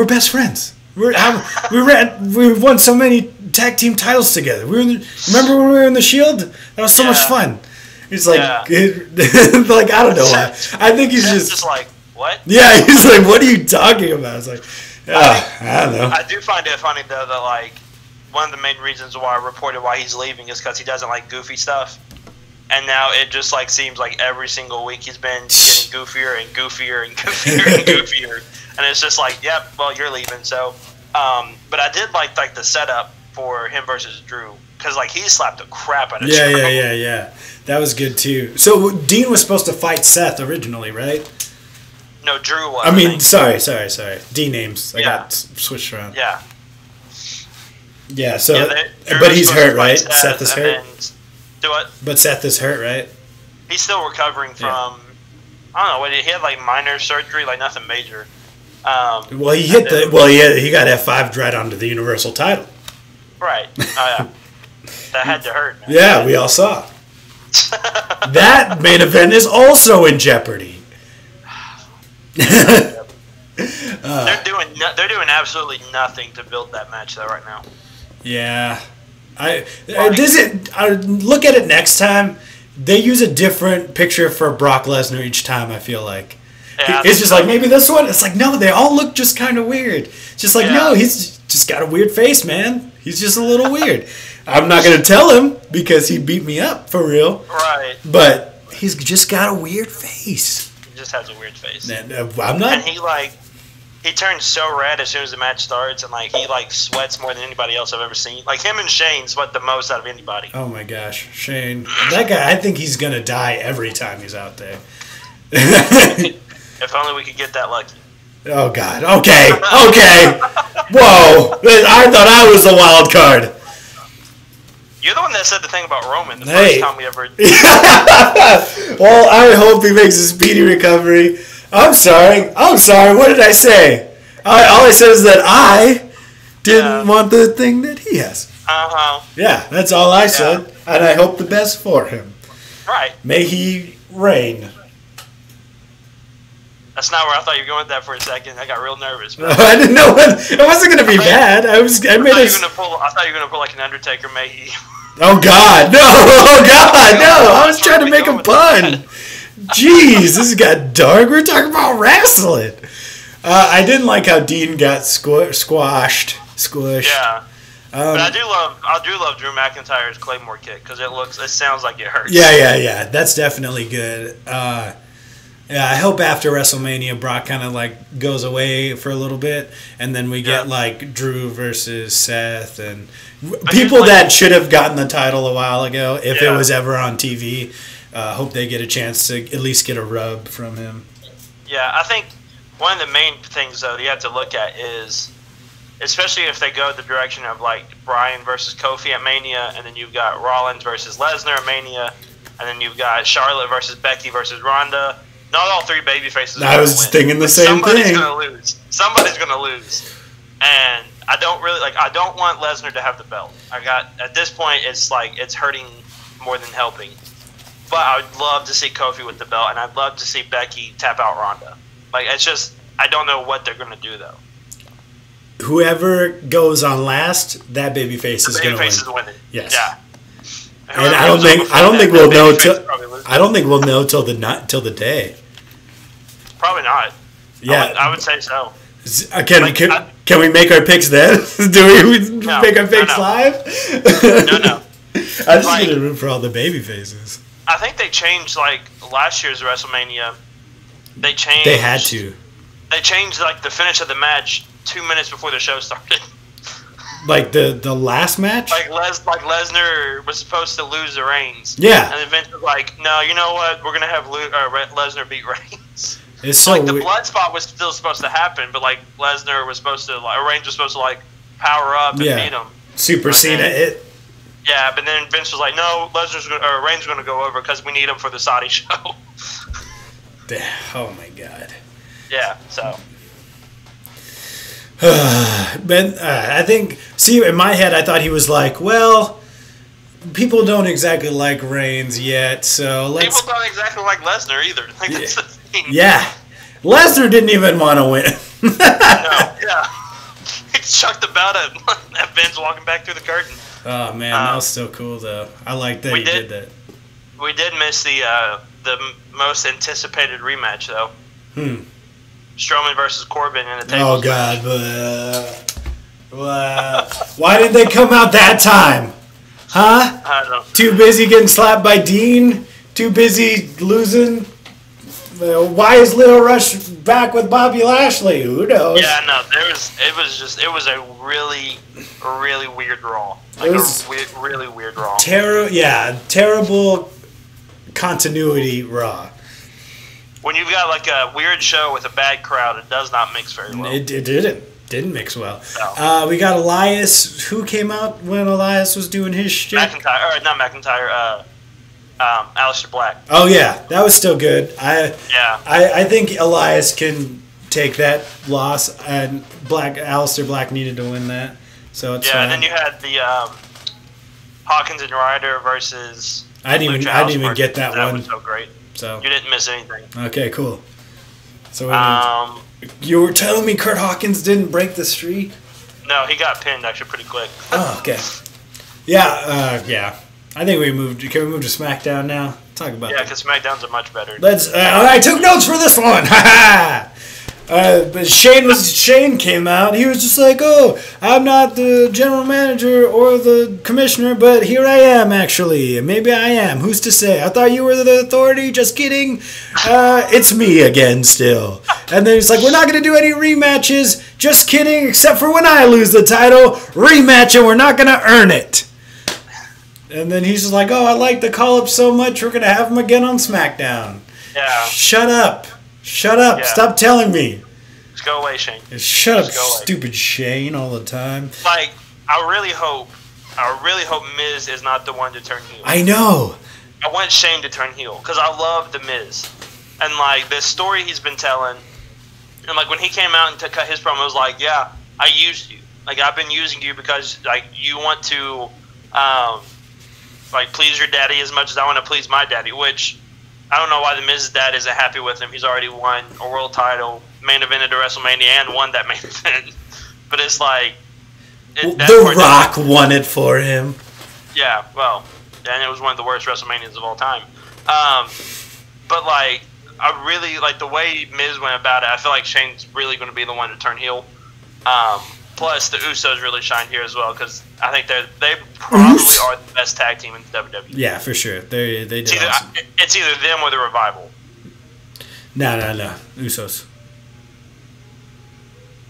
Speaker 1: best friends. We won so many tag team titles together. Remember when we were in the Shield? That was so much fun. He's like, like I don't know why. I think he's just
Speaker 2: like, what?
Speaker 1: Yeah, he's like, what are you talking about? It's like, I don't know.
Speaker 2: I do find it funny though that like one of the main reasons why I reported why he's leaving is because he doesn't like goofy stuff, and now it just like seems like every single week he's been getting goofier and goofier and goofier and goofier, and it's just like, yep, well you're leaving. So, but I did like the setup for him versus Drew because like he slapped the crap out of Drew.
Speaker 1: Yeah. That was good too. So Dean was supposed to fight Seth originally, right?
Speaker 2: No, Drew was.
Speaker 1: I mean, sorry. D names. I got switched around.
Speaker 2: Yeah.
Speaker 1: Yeah. So, but he's hurt, right? Seth is hurt.
Speaker 2: Do what?
Speaker 1: But Seth is hurt, right?
Speaker 2: He's still recovering from. I don't know. He had like minor surgery, like nothing major.
Speaker 1: Well, he hit he got F5'd right onto the Universal title.
Speaker 2: Right. Oh yeah. That had to hurt, man.
Speaker 1: Yeah, we all saw. That main event is also in jeopardy.
Speaker 2: They're doing absolutely nothing to build that match though right now.
Speaker 1: Yeah, look at it next time. They use a different picture for Brock Lesnar each time. I feel like it's just like maybe this one. It's like no, they all look just kind of weird. Just like no, he's just got a weird face, man. He's just a little weird. I'm not going to tell him because he beat me up for real.
Speaker 2: Right.
Speaker 1: But he's just got a weird face.
Speaker 2: He just has a weird face.
Speaker 1: I'm not.
Speaker 2: And he turns so red as soon as the match starts, and he sweats more than anybody else I've ever seen. Like him and Shane sweat the most out of anybody.
Speaker 1: Oh my gosh, Shane! That guy, I think he's going to die every time he's out there.
Speaker 2: If only we could get that lucky.
Speaker 1: Oh God. Okay. Whoa! I thought I was the wild card.
Speaker 2: You're the one that said the thing about Roman the first time we ever.
Speaker 1: Well, I hope he makes a speedy recovery. I'm sorry. What did I say? All I said is that I didn't want the thing that he has. Yeah, that's all I said, and I hope the best for him.
Speaker 2: Right.
Speaker 1: May he reign.
Speaker 2: That's not where I thought you were going with that for a second. I got real nervous.
Speaker 1: I didn't know it wasn't going to be bad. I thought you
Speaker 2: were gonna pull like an Undertaker Mayhem.
Speaker 1: Oh God, no! Oh God, no! I was trying to make a pun. Jeez, this got dark. We're talking about wrestling. I didn't like how Dean got squashed.
Speaker 2: Yeah. But I do love Drew McIntyre's Claymore kick because it sounds like it hurts.
Speaker 1: Yeah. That's definitely good. I hope after WrestleMania, Brock kind of like goes away for a little bit, and then we get like Drew versus Seth and people that should have gotten the title a while ago if it was ever on TV. Hope they get a chance to at least get a rub from him.
Speaker 2: Yeah, I think one of the main things though that you have to look at is, especially if they go the direction of like Bryan versus Kofi at Mania, and then you've got Rollins versus Lesnar at Mania, and then you've got Charlotte versus Becky versus Ronda. Not all three baby faces.
Speaker 1: I was thinking the same thing.
Speaker 2: Somebody's gonna lose, and I don't want Lesnar to have the belt. At this point, it's hurting more than helping. But I would love to see Kofi with the belt, and I'd love to see Becky tap out Ronda. Like, it's just, I don't know what they're gonna do though.
Speaker 1: Whoever goes on last, that babyface is gonna win.
Speaker 2: Babyface is winning.
Speaker 1: Yes.
Speaker 2: Yeah.
Speaker 1: And I don't think we'll know till the day.
Speaker 2: Probably not.
Speaker 1: Yeah,
Speaker 2: I would say so.
Speaker 1: Can we make our picks then? Do we make our picks live?
Speaker 2: No.
Speaker 1: I'm just gonna root for all the baby faces.
Speaker 2: I think they changed like last year's WrestleMania. They had to. They changed like the finish of the match 2 minutes before the show started.
Speaker 1: Like the last match?
Speaker 2: Like Lesnar was supposed to lose the Reigns.
Speaker 1: Yeah.
Speaker 2: And then Vince was like, no, you know what? We're going to have Lesnar beat Reigns.
Speaker 1: It's so
Speaker 2: the blood spot was still supposed to happen, but like Lesnar was supposed to, Reigns was supposed to like power up and beat him.
Speaker 1: Super Cena it.
Speaker 2: Yeah, but then Vince was like, no, Reigns is going to go over because we need him for the Saudi show.
Speaker 1: Oh my God.
Speaker 2: Yeah, so.
Speaker 1: Ben, I think, in my head, I thought he was like, well, people don't exactly like Reigns yet, so let's...
Speaker 2: People don't exactly like Lesnar either. Like, that's the thing.
Speaker 1: Yeah. Lesnar didn't even want to win.
Speaker 2: No, yeah. He chucked the belt at Vince walking back through the curtain.
Speaker 1: Oh, man, that was so cool, though. I like that he did that.
Speaker 2: We did miss the most anticipated rematch, though. Strowman versus Corbin in the tables.
Speaker 1: Oh, God. Why didn't they come out that time? Huh?
Speaker 2: I don't know.
Speaker 1: Too busy getting slapped by Dean? Too busy losing? Why is Leo Rush back with Bobby Lashley? Who knows?
Speaker 2: Yeah, no, it was a really, really weird Raw. Like, it was a really weird Raw.
Speaker 1: Terrible continuity Raw.
Speaker 2: When you've got like a weird show with a bad crowd, it does not mix very well.
Speaker 1: It didn't mix well. No. We got Elias. Who came out when Elias was doing his shit?
Speaker 2: Aleister Black.
Speaker 1: Oh yeah, that was still good. I think Elias can take that loss, and Aleister Black needed to win that, so it's fine.
Speaker 2: And then you had the Hawkins and Ryder versus.
Speaker 1: I didn't even get that one.
Speaker 2: That was so great.
Speaker 1: So
Speaker 2: you didn't miss anything.
Speaker 1: Okay, cool. So you were telling me Kurt Hawkins didn't break the streak?
Speaker 2: No, he got pinned actually pretty quick.
Speaker 1: Oh, okay. Yeah. I think we moved. Can we move to SmackDown now? Talk about that.
Speaker 2: Yeah, because SmackDown's are much better.
Speaker 1: I took notes for this one. But Shane came out. He was just like, "Oh, I'm not the general manager or the commissioner, but here I am actually. Maybe I am. Who's to say? I thought you were the authority. Just kidding. It's me again still." And then he's like, "We're not going to do any rematches. Just kidding. Except for when I lose the title, rematch, and we're not going to earn it." And then he's just like, "Oh, I like the call-up so much. We're going to have him again on SmackDown."
Speaker 2: Yeah.
Speaker 1: Shut up. Yeah. Stop telling me.
Speaker 2: Just go away, Shane.
Speaker 1: Shut up, stupid Shane, all the time.
Speaker 2: Like, I really hope Miz is not the one to turn heel.
Speaker 1: I know.
Speaker 2: I want Shane to turn heel because I love the Miz, and like the story he's been telling, and like when he came out and to cut his promo, it was like, yeah, I used you. Like I've been using you because like you want to, like please your daddy as much as I want to please my daddy, which. I don't know why the Miz's dad isn't happy with him. He's already won a world title, main evented to WrestleMania, and won that main event. But it's like
Speaker 1: The Rock won it for him.
Speaker 2: Yeah, well, and it was one of the worst WrestleManias of all time. But like, I really like the way Miz went about it. I feel like Shane's really going to be the one to turn heel. Plus, the Usos really shine here as well because I think they probably are the best tag team in the WWE.
Speaker 1: Yeah, for sure. They did awesome.
Speaker 2: It's either them or the Revival.
Speaker 1: No. Usos.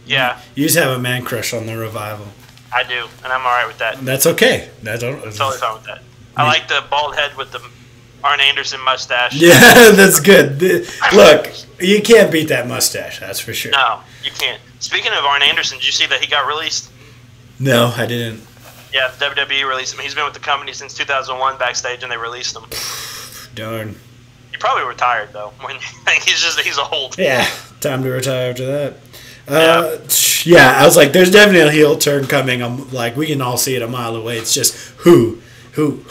Speaker 2: Yeah.
Speaker 1: You just have a man crush on the Revival.
Speaker 2: I do, and I'm all right with that.
Speaker 1: That's okay.
Speaker 2: Totally fine with that. I like the bald head with the Arn Anderson mustache.
Speaker 1: Yeah, that's good. Look, you can't beat that mustache, that's for sure.
Speaker 2: No, you can't. Speaking of Arn Anderson, did you see that he got released?
Speaker 1: No, I didn't.
Speaker 2: Yeah, the WWE released him. He's been with the company since 2001 backstage, and they released him.
Speaker 1: Darn.
Speaker 2: He probably retired, though. He's old.
Speaker 1: Yeah, time to retire after that. Yeah, I was like, there's definitely a heel turn coming. I'm like, we can all see it a mile away. It's just who. But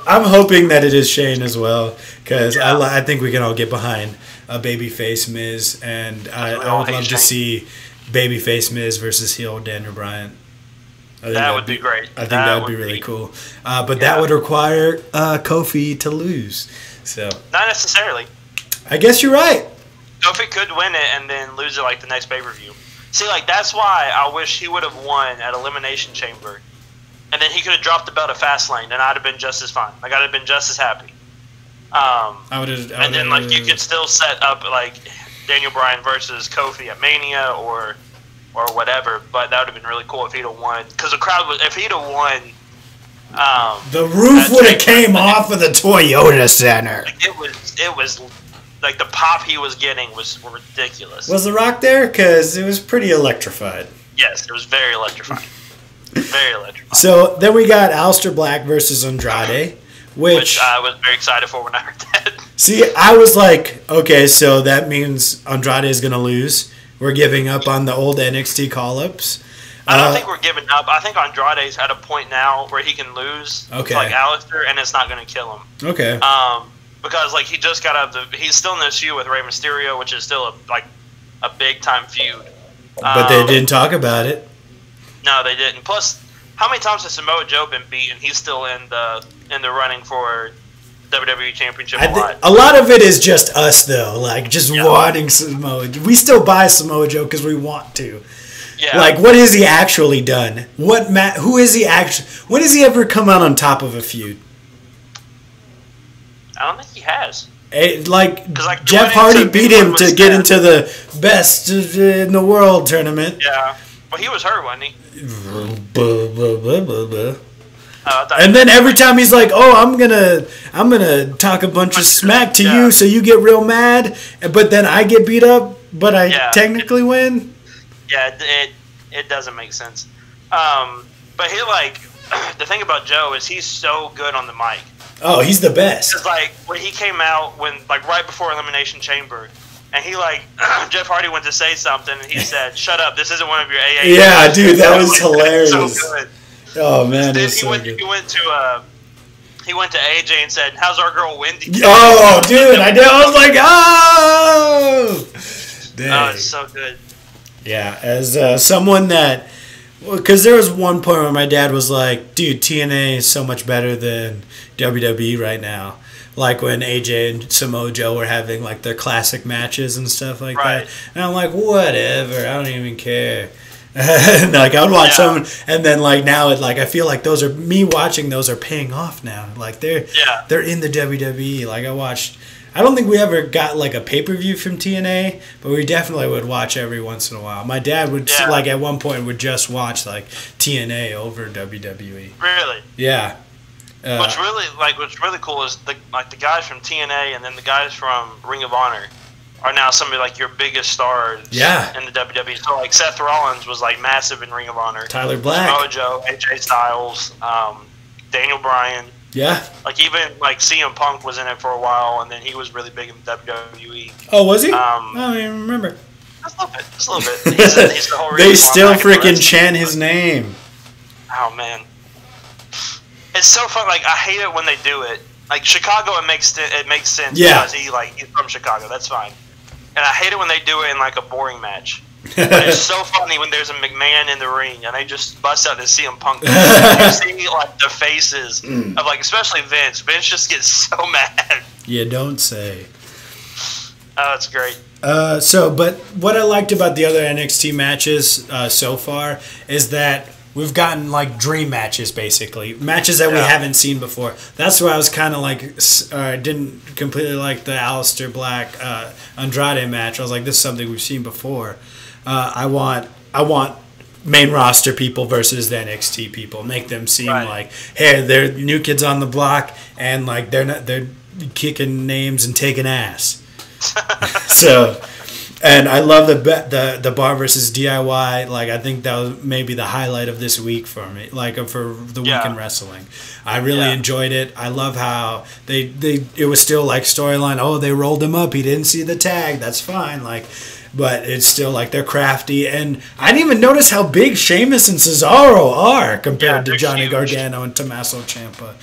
Speaker 1: I'm hoping that it is Shane as well because I think we can all get behind a babyface Miz, and I would love to see babyface Miz versus heel Daniel Bryan.
Speaker 2: That would be great.
Speaker 1: I think that would be really cool. But that would require Kofi to lose. So
Speaker 2: not necessarily.
Speaker 1: I guess you're right.
Speaker 2: Kofi could win it and then lose it like the next pay-per-view. See, like that's why I wish he would have won at Elimination Chamber, and then he could have dropped the belt at Fastlane, and I'd have been just as fine. Like I'd have been just as happy. And then like you could still set up like Daniel Bryan versus Kofi at Mania or whatever, but that would have been really cool if he'd have won. Because the crowd if he'd have won.
Speaker 1: The roof would have came off of the Toyota Center.
Speaker 2: Like, it was like the pop he was getting was ridiculous.
Speaker 1: Was The Rock there? Because it was pretty electrified.
Speaker 2: Yes, it was very electrifying. Very electrifying.
Speaker 1: So then we got Aleister Black versus Andrade, which
Speaker 2: I was very excited for when I heard that.
Speaker 1: See, I was like, okay, so that means Andrade is going to lose. We're giving up on the old NXT call-ups.
Speaker 2: I don't think we're giving up. I think Andrade's at a point now where he can lose to like Aleister, and it's not going to kill him.
Speaker 1: Okay.
Speaker 2: Because like he just got out of he's still in this feud with Rey Mysterio, which is still a big time feud.
Speaker 1: But they didn't talk about it.
Speaker 2: No, they didn't. Plus, how many times has Samoa Joe been beat, and he's still in the running for WWE Championship
Speaker 1: a lot of it is just us though, like just wanting Samoa. We still buy Samoa Joe because we want to. Yeah. Like, what has he actually done? Who is he actually? When has he ever come out on top of a feud?
Speaker 2: I don't think he has.
Speaker 1: Jeff Hardy beat him to get into the best in the world tournament.
Speaker 2: Yeah, well, he was hurt, wasn't he?
Speaker 1: And then every time he's like, "Oh, I'm gonna talk a bunch of smack to you, so you get real mad," but then I get beat up, but I technically win.
Speaker 2: Yeah, it doesn't make sense. But he the thing about Joe is he's so good on the mic.
Speaker 1: Oh, he's the best.
Speaker 2: Because when he came out right before Elimination Chamber, and he Jeff Hardy went to say something, and he said, "Shut up! This isn't one of your AA."
Speaker 1: Yeah, dude, that was hilarious.
Speaker 2: So good.
Speaker 1: Oh man,
Speaker 2: then he went to AJ and said, "How's our girl Wendy?"
Speaker 1: Oh, dude, I was like, oh, dang.
Speaker 2: Oh, it's so good.
Speaker 1: Yeah, as someone that, because there was one point where my dad was like, dude, TNA is so much better than WWE right now. Like when AJ and Samoa Joe were having like their classic matches and stuff like that. And I'm like, whatever, I don't even care. Like I would watch some, and then now I feel like me watching those are paying off now. Like they're in the WWE. I don't think we ever got a pay-per-view from TNA, but we definitely would watch every once in a while. My dad would at one point would just watch TNA over WWE.
Speaker 2: Really?
Speaker 1: Yeah.
Speaker 2: What's really cool is the guys from TNA and then the guys from Ring of Honor are now some of your biggest stars in the WWE. So Seth Rollins was massive in Ring of Honor.
Speaker 1: Tyler Black,
Speaker 2: Samoa Joe, AJ Styles, Daniel Bryan.
Speaker 1: Yeah.
Speaker 2: Even CM Punk was in it for a while, and then he was really big in WWE.
Speaker 1: Oh, was he? I don't even remember.
Speaker 2: Just a little bit. He's the whole
Speaker 1: they still freaking chant his name.
Speaker 2: Oh man. It's so fun. Like, I hate it when they do it. Like, Chicago, it makes sense because he's from Chicago. That's fine. And I hate it when they do it in, like, a boring match. But it's so funny when there's a McMahon in the ring and they just bust out this CM Punk. You see, like, the faces of, like, especially Vince. Vince just gets so mad.
Speaker 1: You don't say.
Speaker 2: Oh, it's great.
Speaker 1: But what I liked about the other NXT matches so far is that we've gotten like dream matches, basically matches that we haven't seen before. That's why I was kind of like didn't completely like the Aleister Black Andrade match. I was like, this is something we've seen before. I want main roster people versus the NXT people. Make them seem like, hey, they're new kids on the block and like they're kicking names and taking ass. So, and I love the bar versus DIY. Like, I think that was maybe the highlight of this week for me. Like, for the week in wrestling, I really enjoyed it. I love how it was still like storyline. Oh, they rolled him up. He didn't see the tag. That's fine. Like, but it's still like they're crafty. And I didn't even notice how big Sheamus and Cesaro are compared to Johnny Gargano and Tommaso Ciampa.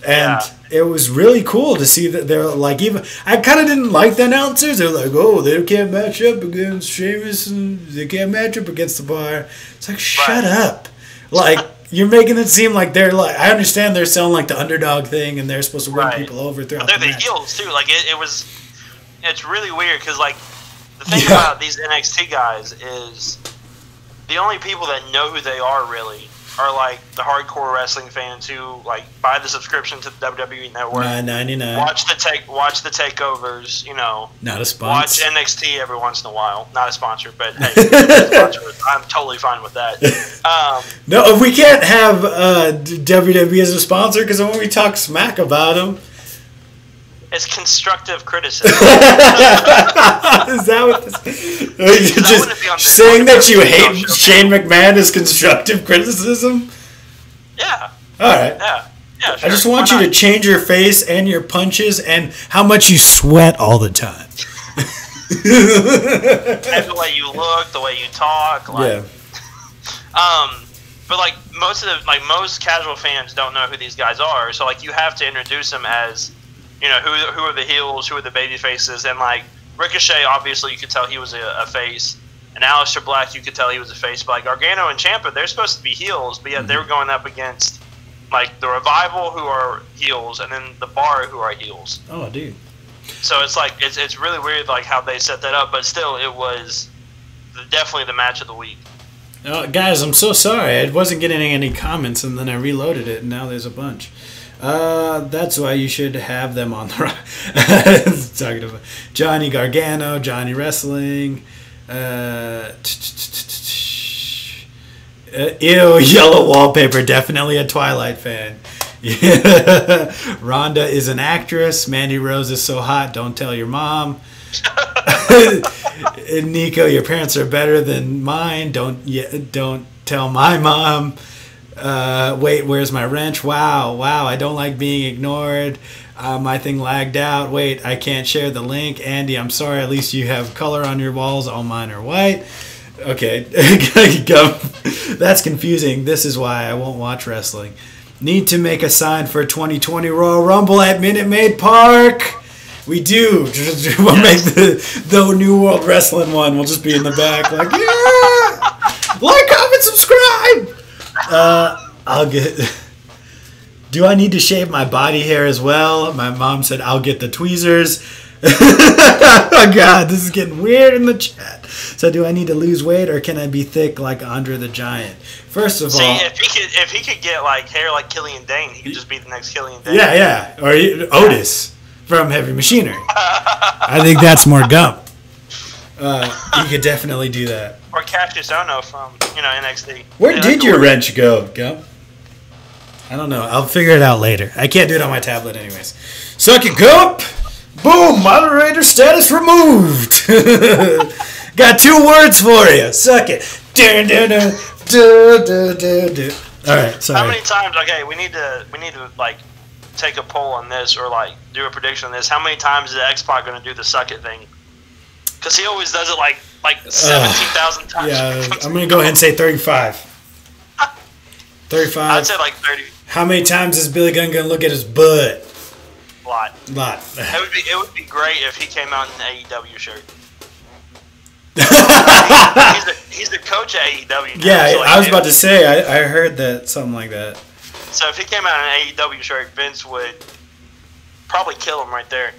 Speaker 1: And it was really cool to see that they're like, even I kind of didn't like the announcers. They're like, oh, they can't match up against Sheamus and they can't match up against the Bar. It's like, shut up. Like, you're making it seem like they're like, I understand they're selling like the underdog thing and they're supposed to win people over throughout
Speaker 2: the match. They're the heels too. Like, it's really weird because like the thing about these NXT guys is the only people that know who they are really are like the hardcore wrestling fans who like buy the subscription to the WWE Network,
Speaker 1: $9.99.
Speaker 2: Watch the takeovers, you know.
Speaker 1: Not a sponsor.
Speaker 2: Watch NXT every once in a while. Not a sponsor, but hey, I'm totally fine with that.
Speaker 1: No, we can't have WWE as a sponsor because when we talk smack about them.
Speaker 2: It's constructive criticism.
Speaker 1: Is that what this is? Just saying that you hate Shane McMahon is constructive criticism?
Speaker 2: Yeah.
Speaker 1: All right.
Speaker 2: Yeah, sure.
Speaker 1: I just want you to change your face and your punches and how much you sweat all the time.
Speaker 2: And the way you look, the way you talk. Like, but like most casual fans don't know who these guys are, so like you have to introduce them as, you know, who are the heels, who are the baby faces, and like Ricochet, obviously you could tell he was a face, and Aleister Black, you could tell he was a face, but like Gargano and Ciampa, they're supposed to be heels, but yet they were going up against like the Revival, who are heels, and then the Bar, who are heels.
Speaker 1: Oh, dude.
Speaker 2: So it's like it's really weird like how they set that up, but still it was definitely the match of the week.
Speaker 1: Guys, I'm so sorry. I wasn't getting any comments, and then I reloaded it, and now there's a bunch. That's why you should have them on the talking about Johnny Gargano, Johnny Wrestling. Ew, yellow wallpaper. Definitely a Twilight fan. Rhonda is an actress. Mandy Rose is so hot. Don't tell your mom. Nico, your parents are better than mine. Don't tell my mom. Wait, where's my wrench? Wow, I don't like being ignored. My thing lagged out. Wait, I can't share the link. Andy, I'm sorry. At least you have color on your walls. All mine are white. Okay, that's confusing. This is why I won't watch wrestling. Need to make a sign for 2020 Royal Rumble at Minute Maid Park. We do. We'll make the New World Wrestling one. We'll just be in the back like, yeah! Like, comment, subscribe! I'll get... Do I need to shave my body hair as well? My mom said I'll get the tweezers. Oh, God, this is getting weird in the chat. So do I need to lose weight or can I be thick like Andre the Giant? First of all...
Speaker 2: if he could get like hair like Killian Dane, he could just be the next Killian Dane.
Speaker 1: Yeah. Or Otis from Heavy Machinery. I think that's more Gump. You could definitely do that.
Speaker 2: Or Cassius Ohno from, NXT.
Speaker 1: Where did your wrench go, Gump? I don't know. I'll figure it out later. I can't do it on my tablet anyways. Suck it, Gump! Boom! Moderator status removed! Got 2 words for you. Suck it. Alright, sorry.
Speaker 2: How many times, okay, we need to like take a poll on this or like do a prediction on this. How many times is X-Pac going to do the suck it thing? Because he always does it like 17,000 times.
Speaker 1: Yeah, I'm going to go ahead and say 35. 35.
Speaker 2: I'd say like 30.
Speaker 1: How many times is Billy Gunn gonna look at his butt?
Speaker 2: A lot. It would be great if he came out in an AEW shirt. he's the coach at AEW now.
Speaker 1: Yeah,
Speaker 2: so like,
Speaker 1: I was about to say, I heard that, something like that.
Speaker 2: So if he came out in an AEW shirt, Vince would probably kill him right there.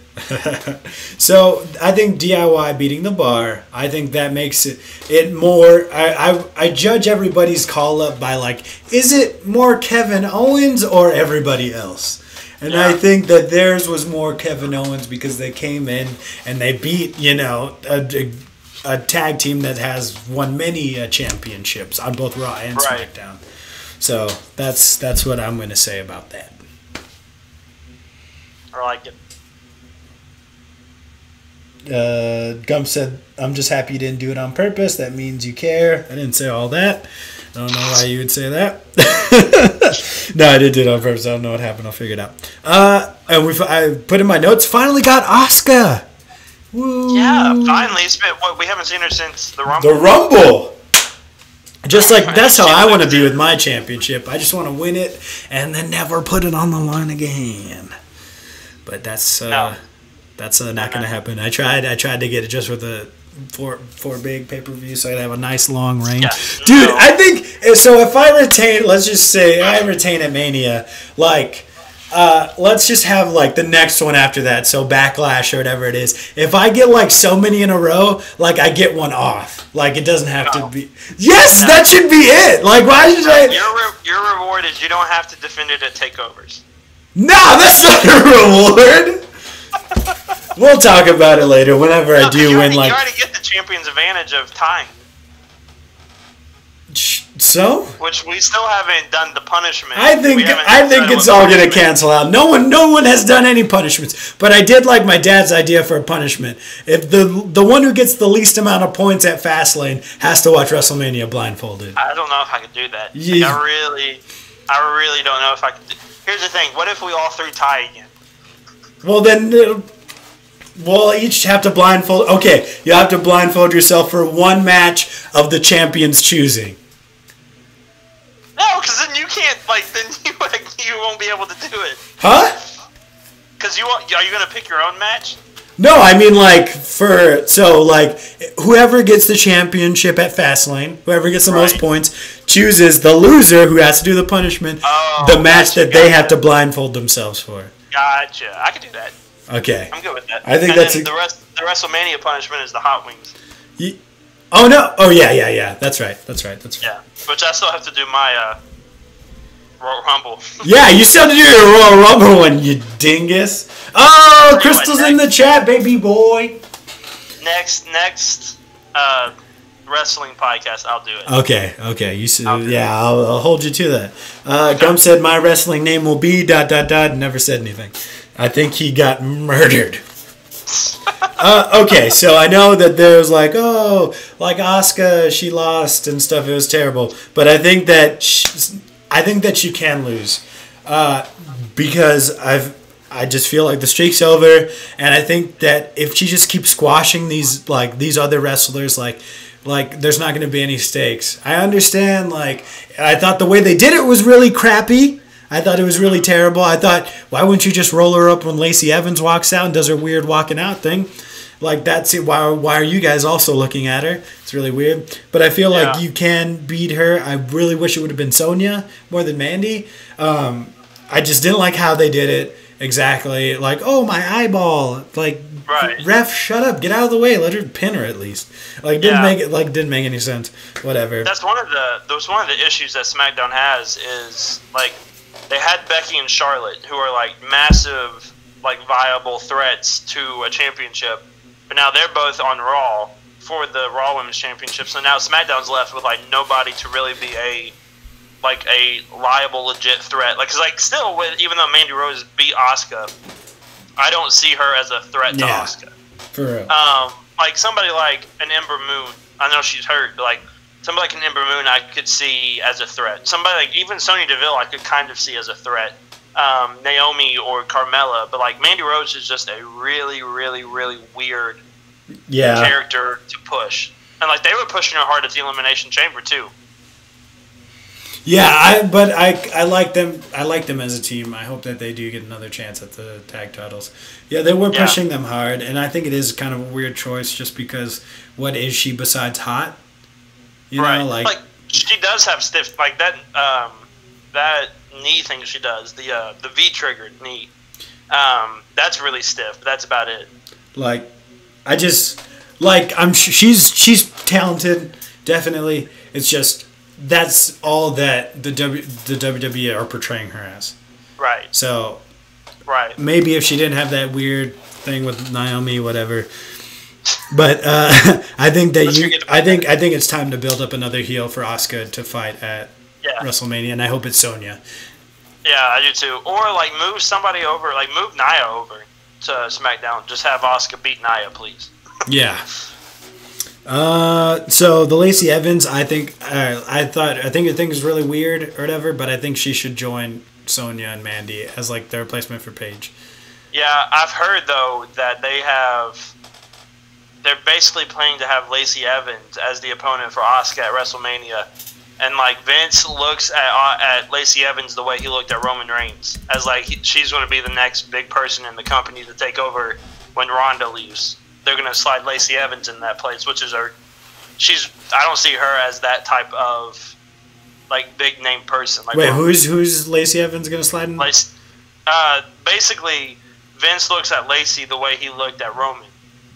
Speaker 1: So I think DIY beating the bar, I think that makes it more, I judge everybody's call up by like, is it more Kevin Owens or everybody else? And I think that theirs was more Kevin Owens because they came in and they beat, a tag team that has won many championships on both Raw and SmackDown. So that's what I'm going to say about that.
Speaker 2: I like
Speaker 1: it. Gump said, I'm just happy you didn't do it on purpose. That means you care. I didn't say all that. I don't know why you would say that. No, I did do it on purpose. I don't know what happened. I'll figure it out. And I put in my notes, finally got Asuka. Woo.
Speaker 2: Yeah, finally. It's been, we haven't seen her since the Rumble.
Speaker 1: The Rumble! Just like, that's how I want to be with my championship. I just want to win it and then never put it on the line again. But that's not going to happen. I tried to get it just with the four big pay-per-view so I'd have a nice long reign. Yeah. Dude, I think, so if I retain, let's just say I retain at Mania, like, let's just have like the next one after that, so Backlash or whatever it is. If I get like so many in a row, like I get one off. Like it doesn't have to be. Yes, that should be it. Like why should I?
Speaker 2: Your reward is you don't have to defend it at takeovers.
Speaker 1: No, that's not a reward. We'll talk about it later. Whenever I do win, like
Speaker 2: you already get the champion's advantage of time.
Speaker 1: So?
Speaker 2: Which we still haven't done the punishment.
Speaker 1: I think it's all going to cancel out. No one has done any punishments. But I did like my dad's idea for a punishment. If the one who gets the least amount of points at Fastlane has to watch WrestleMania blindfolded.
Speaker 2: I don't know if I could do that. Yeah. Like, I really don't know if I could. Here's the thing. What if we all three tie again?
Speaker 1: Well, then we'll each have to blindfold. Okay, you have to blindfold yourself for one match of the champion's choosing.
Speaker 2: No, because then you can't, then you won't be able to do it.
Speaker 1: Huh?
Speaker 2: Because are you going to pick your own match?
Speaker 1: No, I mean, whoever gets the championship at Fastlane, whoever gets the most points, chooses the loser who has to do the punishment, the match that they have to blindfold themselves for.
Speaker 2: Gotcha. I can do that.
Speaker 1: Okay.
Speaker 2: I'm good with that.
Speaker 1: I think
Speaker 2: the WrestleMania punishment is the hot wings.
Speaker 1: Oh, no. Oh, yeah. That's right.
Speaker 2: Yeah, which I still have to do my Royal Rumble.
Speaker 1: Yeah, you still have to do your Royal Rumble one, you dingus. Oh, Crystal's in the chat, baby boy.
Speaker 2: Next wrestling podcast, I'll do it.
Speaker 1: Okay. You said, I'll hold you to that. Gum said my wrestling name will be ... Never said anything. I think he got murdered. Okay, so I know that there's like Asuka, she lost and stuff. It was terrible, but I think that she can lose because I just feel like the streak's over, and I think that if she just keeps squashing these other wrestlers, there's not going to be any stakes. I understand. I thought the way they did it was really crappy. I thought it was really terrible. I thought, why wouldn't you just roll her up when Lacey Evans walks out and does her weird walking out thing? That's it. Why are you guys also looking at her? It's really weird. But I feel like you can beat her. I really wish it would have been Sonya more than Mandy. I just didn't like how they did it. Exactly. My eyeball. Ref, shut up. Get out of the way. Let her pin her at least. Didn't make any sense. Whatever.
Speaker 2: That's one of the issues that SmackDown has is they had Becky and Charlotte, who are massive, viable threats to a championship, but now they're both on Raw for the Raw Women's Championship. So now SmackDown's left with nobody to really be a liable, legit threat. Still, even though Mandy Rose beat Asuka, I don't see her as a threat to Asuka.
Speaker 1: For real.
Speaker 2: Somebody like an Ember Moon. I know she's hurt, but somebody like an Ember Moon I could see as a threat. Somebody even Sonya Deville I could kind of see as a threat. Naomi or Carmella, but Mandy Rose is just a really, really, really weird character to push. And they were pushing her hard at the Elimination Chamber too.
Speaker 1: Yeah, but I like them. I like them as a team. I hope that they do get another chance at the tag titles. Yeah, they were pushing them hard, and I think it is kind of a weird choice just because what is she besides hot? You know, like
Speaker 2: she does have stiff like that. That knee thing she does, the V triggered knee. That's really stiff. But that's about it.
Speaker 1: Like, I just like she's talented, definitely. It's just that's all that the WWE are portraying her as.
Speaker 2: Right.
Speaker 1: So.
Speaker 2: Right.
Speaker 1: Maybe if she didn't have that weird thing with Naomi, whatever. But I think that I think it's time to build up another heel for Asuka to fight at WrestleMania, and I hope it's Sonya.
Speaker 2: Yeah, I do too. Or like move somebody over, like move Nia over to SmackDown. Just have Asuka beat Nia, please.
Speaker 1: Yeah. So the Lacey Evans, I think is really weird or whatever, but I think she should join Sonya and Mandy as like their replacement for Paige.
Speaker 2: Yeah, I've heard though that they're basically planning to have Lacey Evans as the opponent for Asuka at WrestleMania, and like Vince looks at Lacey Evans the way he looked at Roman Reigns, as like she's going to be the next big person in the company to take over when Ronda leaves. They're going to slide Lacey Evans in that place, which is I don't see her as that type of like big name person. Like,
Speaker 1: wait, who's Lacey Evans going to slide in?
Speaker 2: Basically, Vince looks at Lacey the way he looked at Roman.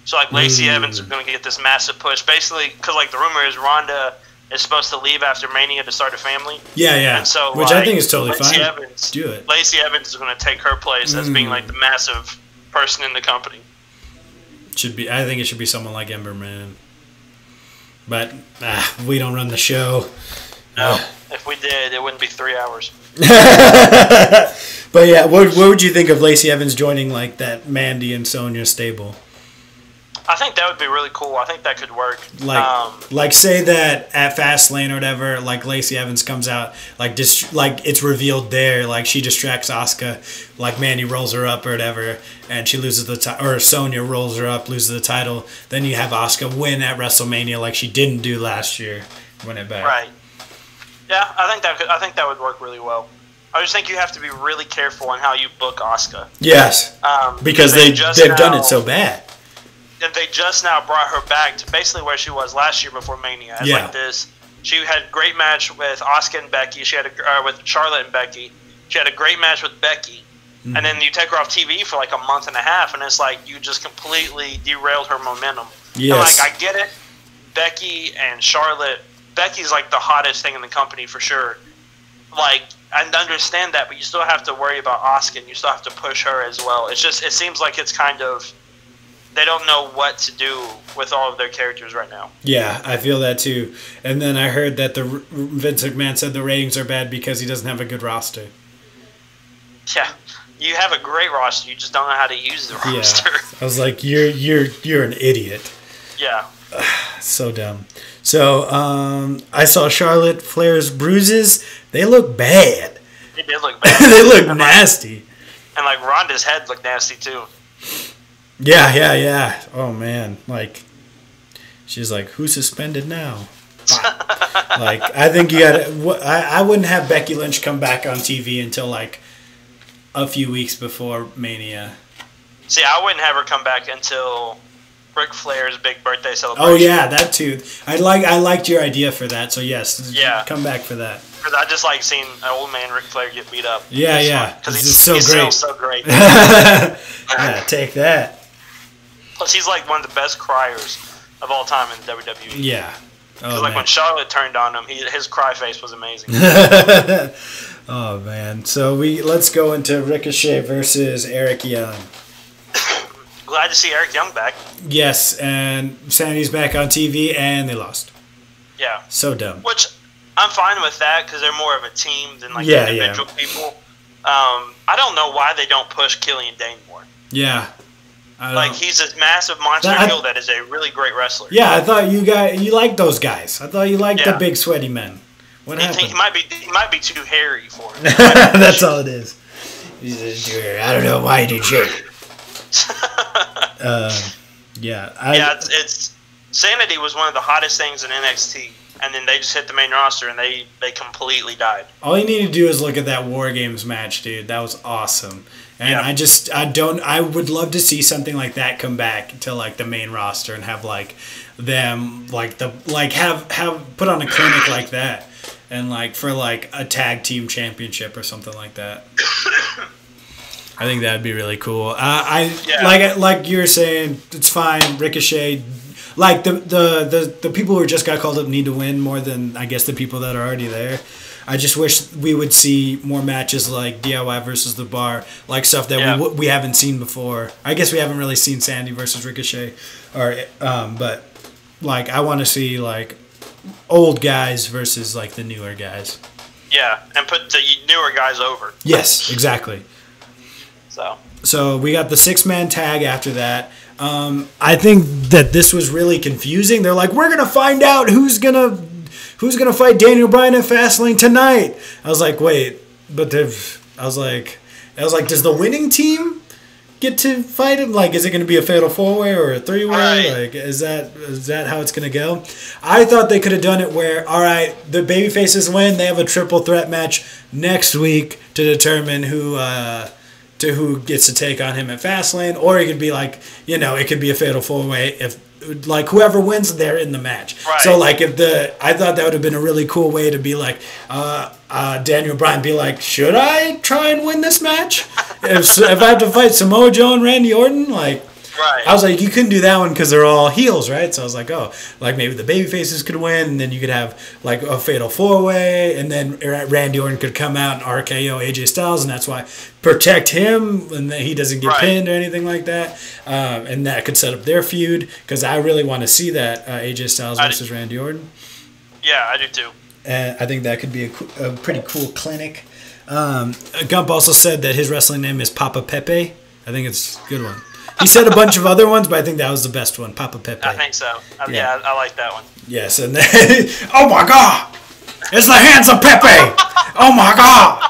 Speaker 2: So like Lacey Evans is going to get this massive push, basically because like the rumor is Ronda is supposed to leave after Mania to start a family.
Speaker 1: Yeah, yeah.
Speaker 2: And so,
Speaker 1: which I think is totally
Speaker 2: Lacey
Speaker 1: fine.
Speaker 2: Evans,
Speaker 1: do it.
Speaker 2: Lacey Evans is going to take her place as being like the massive person in the company.
Speaker 1: I think it should be someone like Ember Moon. But we don't run the show.
Speaker 2: No, if we did, it wouldn't be 3 hours.
Speaker 1: But yeah, what would you think of Lacey Evans joining like that Mandy and Sonya stable?
Speaker 2: I think that would be really cool. I think that could work.
Speaker 1: Like say that at Fastlane or whatever, like Lacey Evans comes out, like it's revealed there, like she distracts Asuka, like Mandy rolls her up or whatever, and she loses the title, or Sonya rolls her up, loses the title. Then you have Asuka win at WrestleMania, like she didn't do last year, win it back.
Speaker 2: Right. Yeah, I think that would work really well. I just think you have to be really careful on how you book Asuka.
Speaker 1: Yes. Because they've done it so bad.
Speaker 2: They just now brought her back to basically where she was last year before Mania. As like this, she had a great match with Asuka and Becky. She had with Charlotte and Becky. She had a great match with Becky, and then you take her off TV for like a month and a half, and it's like you just completely derailed her momentum. Yes. And like I get it, Becky and Charlotte. Becky's like the hottest thing in the company for sure. Like I understand that, but you still have to worry about Asuka, and you still have to push her as well. It seems like it's kind of. They don't know what to do with all of their characters right now. Yeah,
Speaker 1: I feel that too. And then I heard that Vince McMahon said the ratings are bad because he doesn't have a good roster.
Speaker 2: Yeah, you have a great roster. You just don't know how to use the roster.
Speaker 1: Yeah. I was like, you're an idiot.
Speaker 2: Yeah.
Speaker 1: So dumb. So I saw Charlotte Flair's bruises. They look bad.
Speaker 2: They did look bad.
Speaker 1: They look nasty.
Speaker 2: And like Ronda's head looked nasty too.
Speaker 1: Yeah. Oh, man. Like, she's like, who's suspended now? Like, I think you got to... I wouldn't have Becky Lynch come back on TV until, like, a few weeks before Mania.
Speaker 2: See, I wouldn't have her come back until Ric Flair's big birthday celebration.
Speaker 1: Oh, yeah, that too. I liked your idea for that, so yes.
Speaker 2: Yeah.
Speaker 1: Come back for that.
Speaker 2: Because I just like seeing an old man Ric Flair get beat up.
Speaker 1: Yeah.
Speaker 2: Because
Speaker 1: he's so great.
Speaker 2: So great.
Speaker 1: Yeah, take that.
Speaker 2: Plus, he's like one of the best criers of all time in the WWE.
Speaker 1: Yeah.
Speaker 2: Because like when Charlotte turned on him, his cry face was amazing.
Speaker 1: Oh man! So let's go into Ricochet versus Eric Young.
Speaker 2: Glad to see Eric Young back.
Speaker 1: Yes, and Sandy's back on TV, and they lost.
Speaker 2: Yeah.
Speaker 1: So dumb.
Speaker 2: Which I'm fine with that because they're more of a team than like individual people. I don't know why they don't push Killian Dane more.
Speaker 1: Yeah.
Speaker 2: Like he's a massive monster heel that is a really great wrestler.
Speaker 1: Yeah, I thought you liked those guys. I thought you liked the big sweaty men. What happened? He
Speaker 2: might be too hairy for him.
Speaker 1: That's all it is. I don't know why he did shit.
Speaker 2: It's Sanity was one of the hottest things in NXT and then they just hit the main roster, and they completely died.
Speaker 1: All you need to do is look at that War Games match, dude. That was awesome. And yeah. I would love to see something like that come back to like the main roster and have like them have put on a clinic like that, and like for like a tag team championship or something like that. I think that'd be really cool. Like you were saying, it's fine. Ricochet, like the people who just got called up need to win more than I guess the people that are already there. I just wish we would see more matches like DIY versus The Bar, like stuff that we haven't seen before. I guess we haven't really seen Sandy versus Ricochet, but like I want to see like old guys versus like the newer guys.
Speaker 2: Yeah, and put the newer guys over.
Speaker 1: Yes, exactly. So we got the 6-man tag after that. I think that this was really confusing. They're like, we're gonna find out who's gonna fight Daniel Bryan at Fastlane tonight. I was like, wait, but I was like, does the winning team get to fight him? Like, is it gonna be a fatal 4-way or a 3-way?
Speaker 2: Right.
Speaker 1: Like, is that how it's gonna go? I thought they could have done it where, all right, the babyfaces win. They have a triple threat match next week to determine who gets to take on him at Fastlane, or it could be like, it could be a fatal 4-way if like whoever wins, they're in the match.
Speaker 2: Right.
Speaker 1: So like I thought that would have been a really cool way to be like, Daniel Bryan be like, should I try and win this match? if I have to fight Samoa Joe and Randy Orton, like.
Speaker 2: Right.
Speaker 1: I was like, you couldn't do that one because they're all heels, right? So I was like, oh, like maybe the babyfaces could win, and then you could have like a fatal 4-way, and then Randy Orton could come out and RKO AJ Styles, and that's why protect him, and that he doesn't get pinned or anything like that, and that could set up their feud because I really want to see that AJ Styles versus Randy Orton.
Speaker 2: Yeah, I do too.
Speaker 1: And I think that could be a pretty cool clinic. Gump also said that his wrestling name is Papa Pepe. I think it's a good one. He said a bunch of other ones, but I think that was the best one, Papa Pepe.
Speaker 2: I think so. Yeah, I like that one.
Speaker 1: Yes, and then, oh my God, it's the hands of Pepe. Oh my God.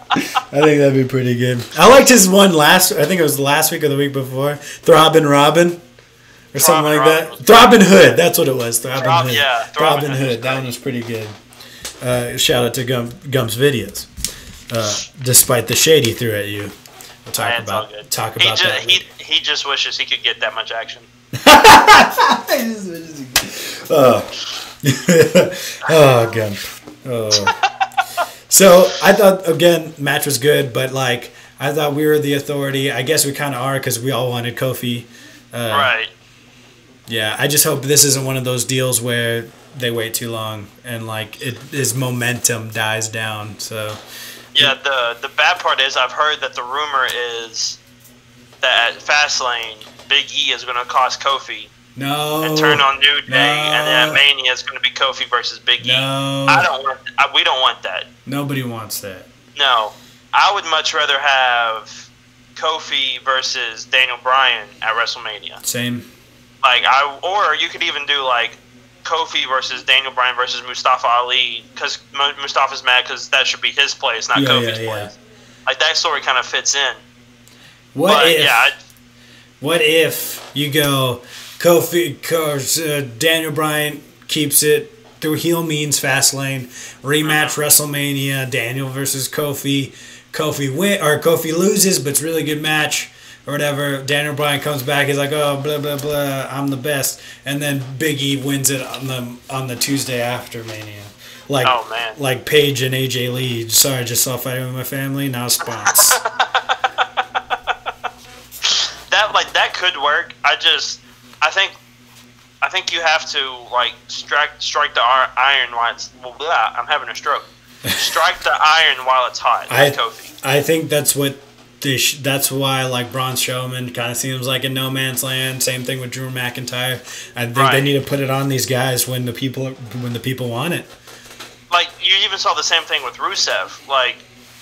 Speaker 1: I think that'd be pretty good. I liked his one I think it was last week or the week before, Throbbing Robin, or something like that. Throbbing Hood, that's what it was. Throbbing Hood.
Speaker 2: Yeah,
Speaker 1: Throbbing Hood. That one was pretty good. Shout out to Gump's videos, despite the shade he threw at you. We'll talk about that.
Speaker 2: He just wishes he could get that much action.
Speaker 1: Gump. Oh. So I thought, again, match was good, but like I thought we were the authority. I guess we kind of are because we all wanted Kofi.
Speaker 2: Right.
Speaker 1: Yeah, I just hope this isn't one of those deals where they wait too long and like his momentum dies down. So.
Speaker 2: Yeah, the bad part is I've heard that the rumor is that at Fastlane, Big E is going to cost Kofi.
Speaker 1: No.
Speaker 2: And turn on New Day, and then at Mania it's going to be Kofi versus Big E.
Speaker 1: No.
Speaker 2: We don't want that.
Speaker 1: Nobody wants that.
Speaker 2: No. I would much rather have Kofi versus Daniel Bryan at WrestleMania.
Speaker 1: Same.
Speaker 2: Or you could even do like Kofi versus Daniel Bryan versus Mustafa Ali, because Mustafa's mad because that should be his place, not Kofi's place. Like that story kind of fits in.
Speaker 1: What if you go Kofi, Daniel Bryan keeps it through heel means Fastlane, rematch WrestleMania, Daniel versus Kofi. Kofi loses, but it's a really good match. Or whatever, Daniel Bryan comes back. He's like, "Oh, blah blah blah, I'm the best." And then Big E wins it on the Tuesday after Mania. Like,
Speaker 2: oh man,
Speaker 1: like Paige and AJ Lee. Sorry, I just saw Fighting with My Family. Now spons.
Speaker 2: that could work. I think you have to like strike the iron while it's. I'm having a stroke. Strike the iron while it's hot. Kofi.
Speaker 1: I think that's what. That's why like Braun Strowman kind of seems like in no man's land. Same thing with Drew McIntyre. I think they need to put it on these guys when the people want it.
Speaker 2: Like you even saw the same thing with Rusev. Like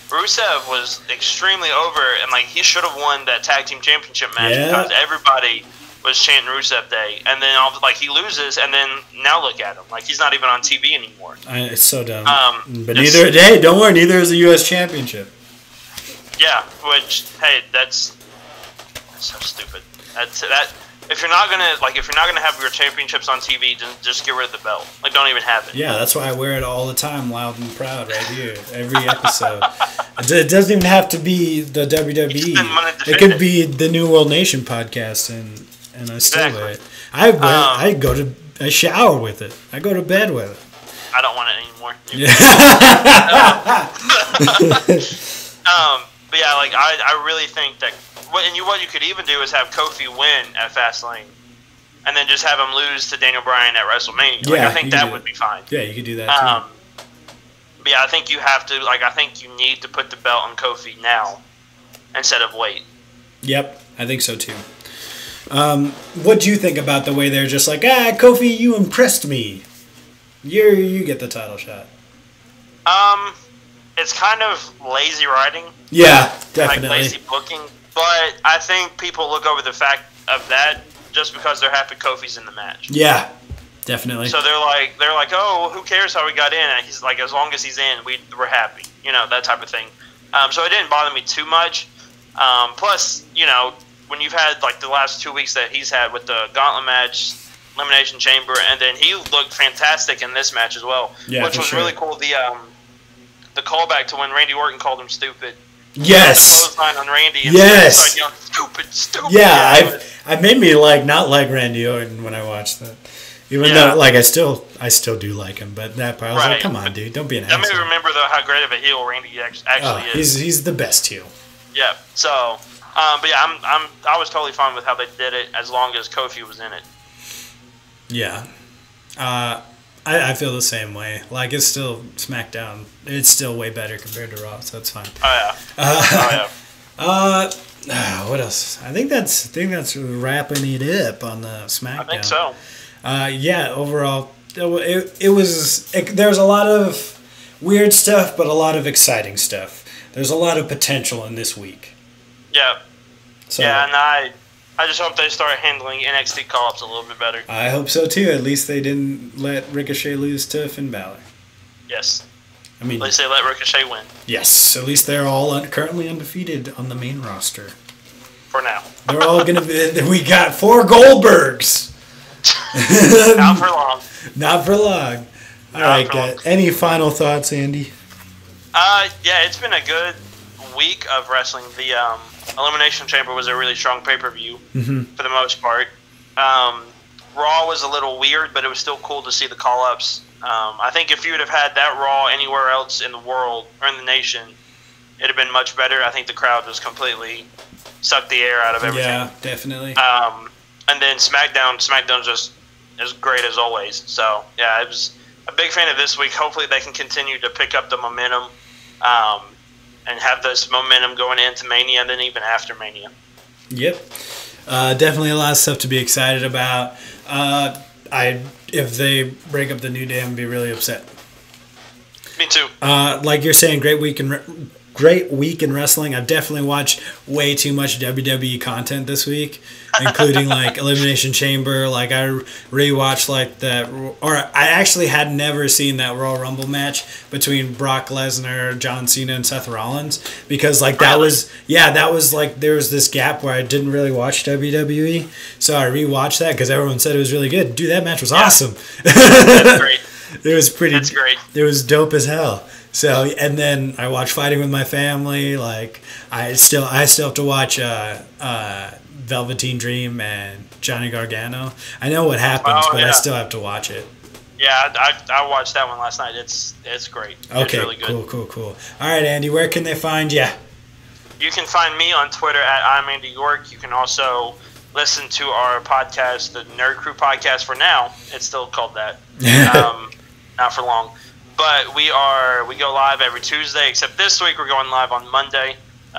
Speaker 2: Rusev was extremely over, and like he should have won that tag team championship match because everybody was chanting Rusev Day, and then he loses, and then now look at him, like he's not even on TV anymore. It's
Speaker 1: so dumb. But don't worry, neither is the U.S. Championship. Yeah,
Speaker 2: which, hey, that's so stupid. if you're not gonna have your championships on TV, then just get rid of the belt. Like, don't even have it.
Speaker 1: Yeah, that's why I wear it all the time, loud and proud, right here, every episode. It doesn't even have to be the WWE. It could be the New World Nation podcast, and I still wear it. I shower with it. I go to bed with it.
Speaker 2: I don't want it anymore. But yeah, like I really think that what you could even do is have Kofi win at Fastlane, and then just have him lose to Daniel Bryan at WrestleMania. Like,
Speaker 1: Yeah,
Speaker 2: I think that would be fine.
Speaker 1: Yeah, you could do that too.
Speaker 2: But yeah, I think you have to. Like, I think you need to put the belt on Kofi now instead of wait.
Speaker 1: Yep, I think so too. What do you think about the way they're just like, Kofi, you impressed me. You get the title shot.
Speaker 2: It's kind of lazy writing.
Speaker 1: Yeah, definitely.
Speaker 2: Like lazy booking. But I think people look over the fact of that just because they're happy Kofi's in the match.
Speaker 1: Yeah, definitely.
Speaker 2: So they're like, oh, who cares how we got in? And he's like, as long as he's in, we're happy. You know, that type of thing. So it didn't bother me too much. Plus, you know, when you've had like the last 2 weeks that he's had with the Gauntlet match, Elimination Chamber, and then he looked fantastic in this match as well, which was really cool. The callback to when Randy Orton called him stupid.
Speaker 1: Yes.
Speaker 2: The clothesline on Randy. And
Speaker 1: yes.
Speaker 2: Yelling, stupid.
Speaker 1: Yeah, I made me not like Randy Orton when I watched that. Even though I still do like him, but that part I was like, come on, dude, don't be an asshole.
Speaker 2: That made me remember though how great of a heel Randy actually is.
Speaker 1: He's the best heel.
Speaker 2: Yeah. So, but yeah, I was totally fine with how they did it as long as Kofi was in it.
Speaker 1: Yeah. I feel the same way. Like, it's still SmackDown. It's still way better compared to Raw, so that's fine.
Speaker 2: Oh
Speaker 1: yeah. What else? I think that's wrapping it up on the SmackDown.
Speaker 2: I think so.
Speaker 1: Yeah. Overall, there's a lot of weird stuff, but a lot of exciting stuff. There's a lot of potential in this week.
Speaker 2: Yeah.
Speaker 1: So,
Speaker 2: yeah, and I just hope they start handling NXT call-ups a little bit better.
Speaker 1: I hope so too. At least they didn't let Ricochet lose to Finn Balor.
Speaker 2: Yes.
Speaker 1: I mean,
Speaker 2: at least they let Ricochet win.
Speaker 1: Yes. At least they're all currently undefeated on the main roster.
Speaker 2: For now.
Speaker 1: They're all going to be... We got 4 Goldbergs.
Speaker 2: Not for long.
Speaker 1: Not for long. All right. Any final thoughts, Andy?
Speaker 2: Yeah, it's been a good week of wrestling. The Elimination Chamber was a really strong pay-per-view for the most part. Raw was a little weird, but it was still cool to see the call-ups. I think if you would have had that Raw anywhere else in the world or in the nation, it'd have been much better. I think the crowd just completely sucked the air out of everything.
Speaker 1: Yeah, definitely.
Speaker 2: And then SmackDown's just as great as always. So, yeah, I was a big fan of this week. Hopefully they can continue to pick up the momentum. And have this momentum going into Mania and then even after Mania. Yep.
Speaker 1: Definitely a lot of stuff to be excited about. If they break up the New Day, I'm going to be really upset.
Speaker 2: Me too.
Speaker 1: Like you're saying, great week in wrestling. I've definitely watched way too much WWE content this week, including like Elimination Chamber. Like I rewatched I actually had never seen that Royal Rumble match between Brock Lesnar, John Cena, and Seth Rollins because that was like there was this gap where I didn't really watch WWE, so I rewatched that because everyone said it was really good. Dude, that match was awesome.
Speaker 2: That's great.
Speaker 1: It was pretty.
Speaker 2: That's great.
Speaker 1: It was dope as hell. So, and then I watch Fighting with My Family. Like I still have to watch Velveteen Dream and Johnny Gargano. I know what happens, but I still have to watch it.
Speaker 2: Yeah, I watched that one last night. It's great.
Speaker 1: Okay,
Speaker 2: it's really good.
Speaker 1: Cool. All right, Andy, where can they find you?
Speaker 2: You can find me on Twitter at I'm Andy York. You can also listen to our podcast, the Nerd Crew podcast. For now, it's still called that. Not for long. But we go live every Tuesday, except this week we're going live on Monday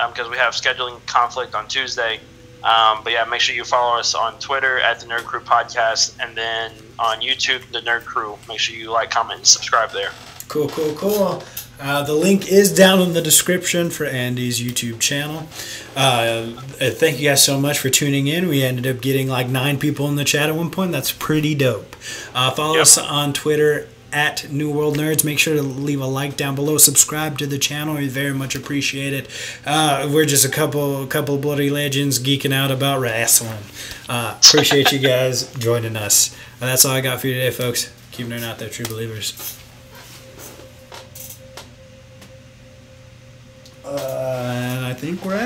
Speaker 2: because we have scheduling conflict on Tuesday. But yeah, make sure you follow us on Twitter at the Nerd Crew Podcast, and then on YouTube, the Nerd Crew. Make sure you like, comment, and subscribe there.
Speaker 1: Cool. The link is down in the description for Andy's YouTube channel. Thank you guys so much for tuning in. We ended up getting like 9 people in the chat at one point. That's pretty dope. Follow us on Twitter at New World Nerds. Make sure to leave a like down below. Subscribe to the channel. We very much appreciate it. We're just a couple bloody legends geeking out about wrestling. Appreciate you guys joining us. And that's all I got for you today, folks. Keep nerding out there, true believers. And I think we're out.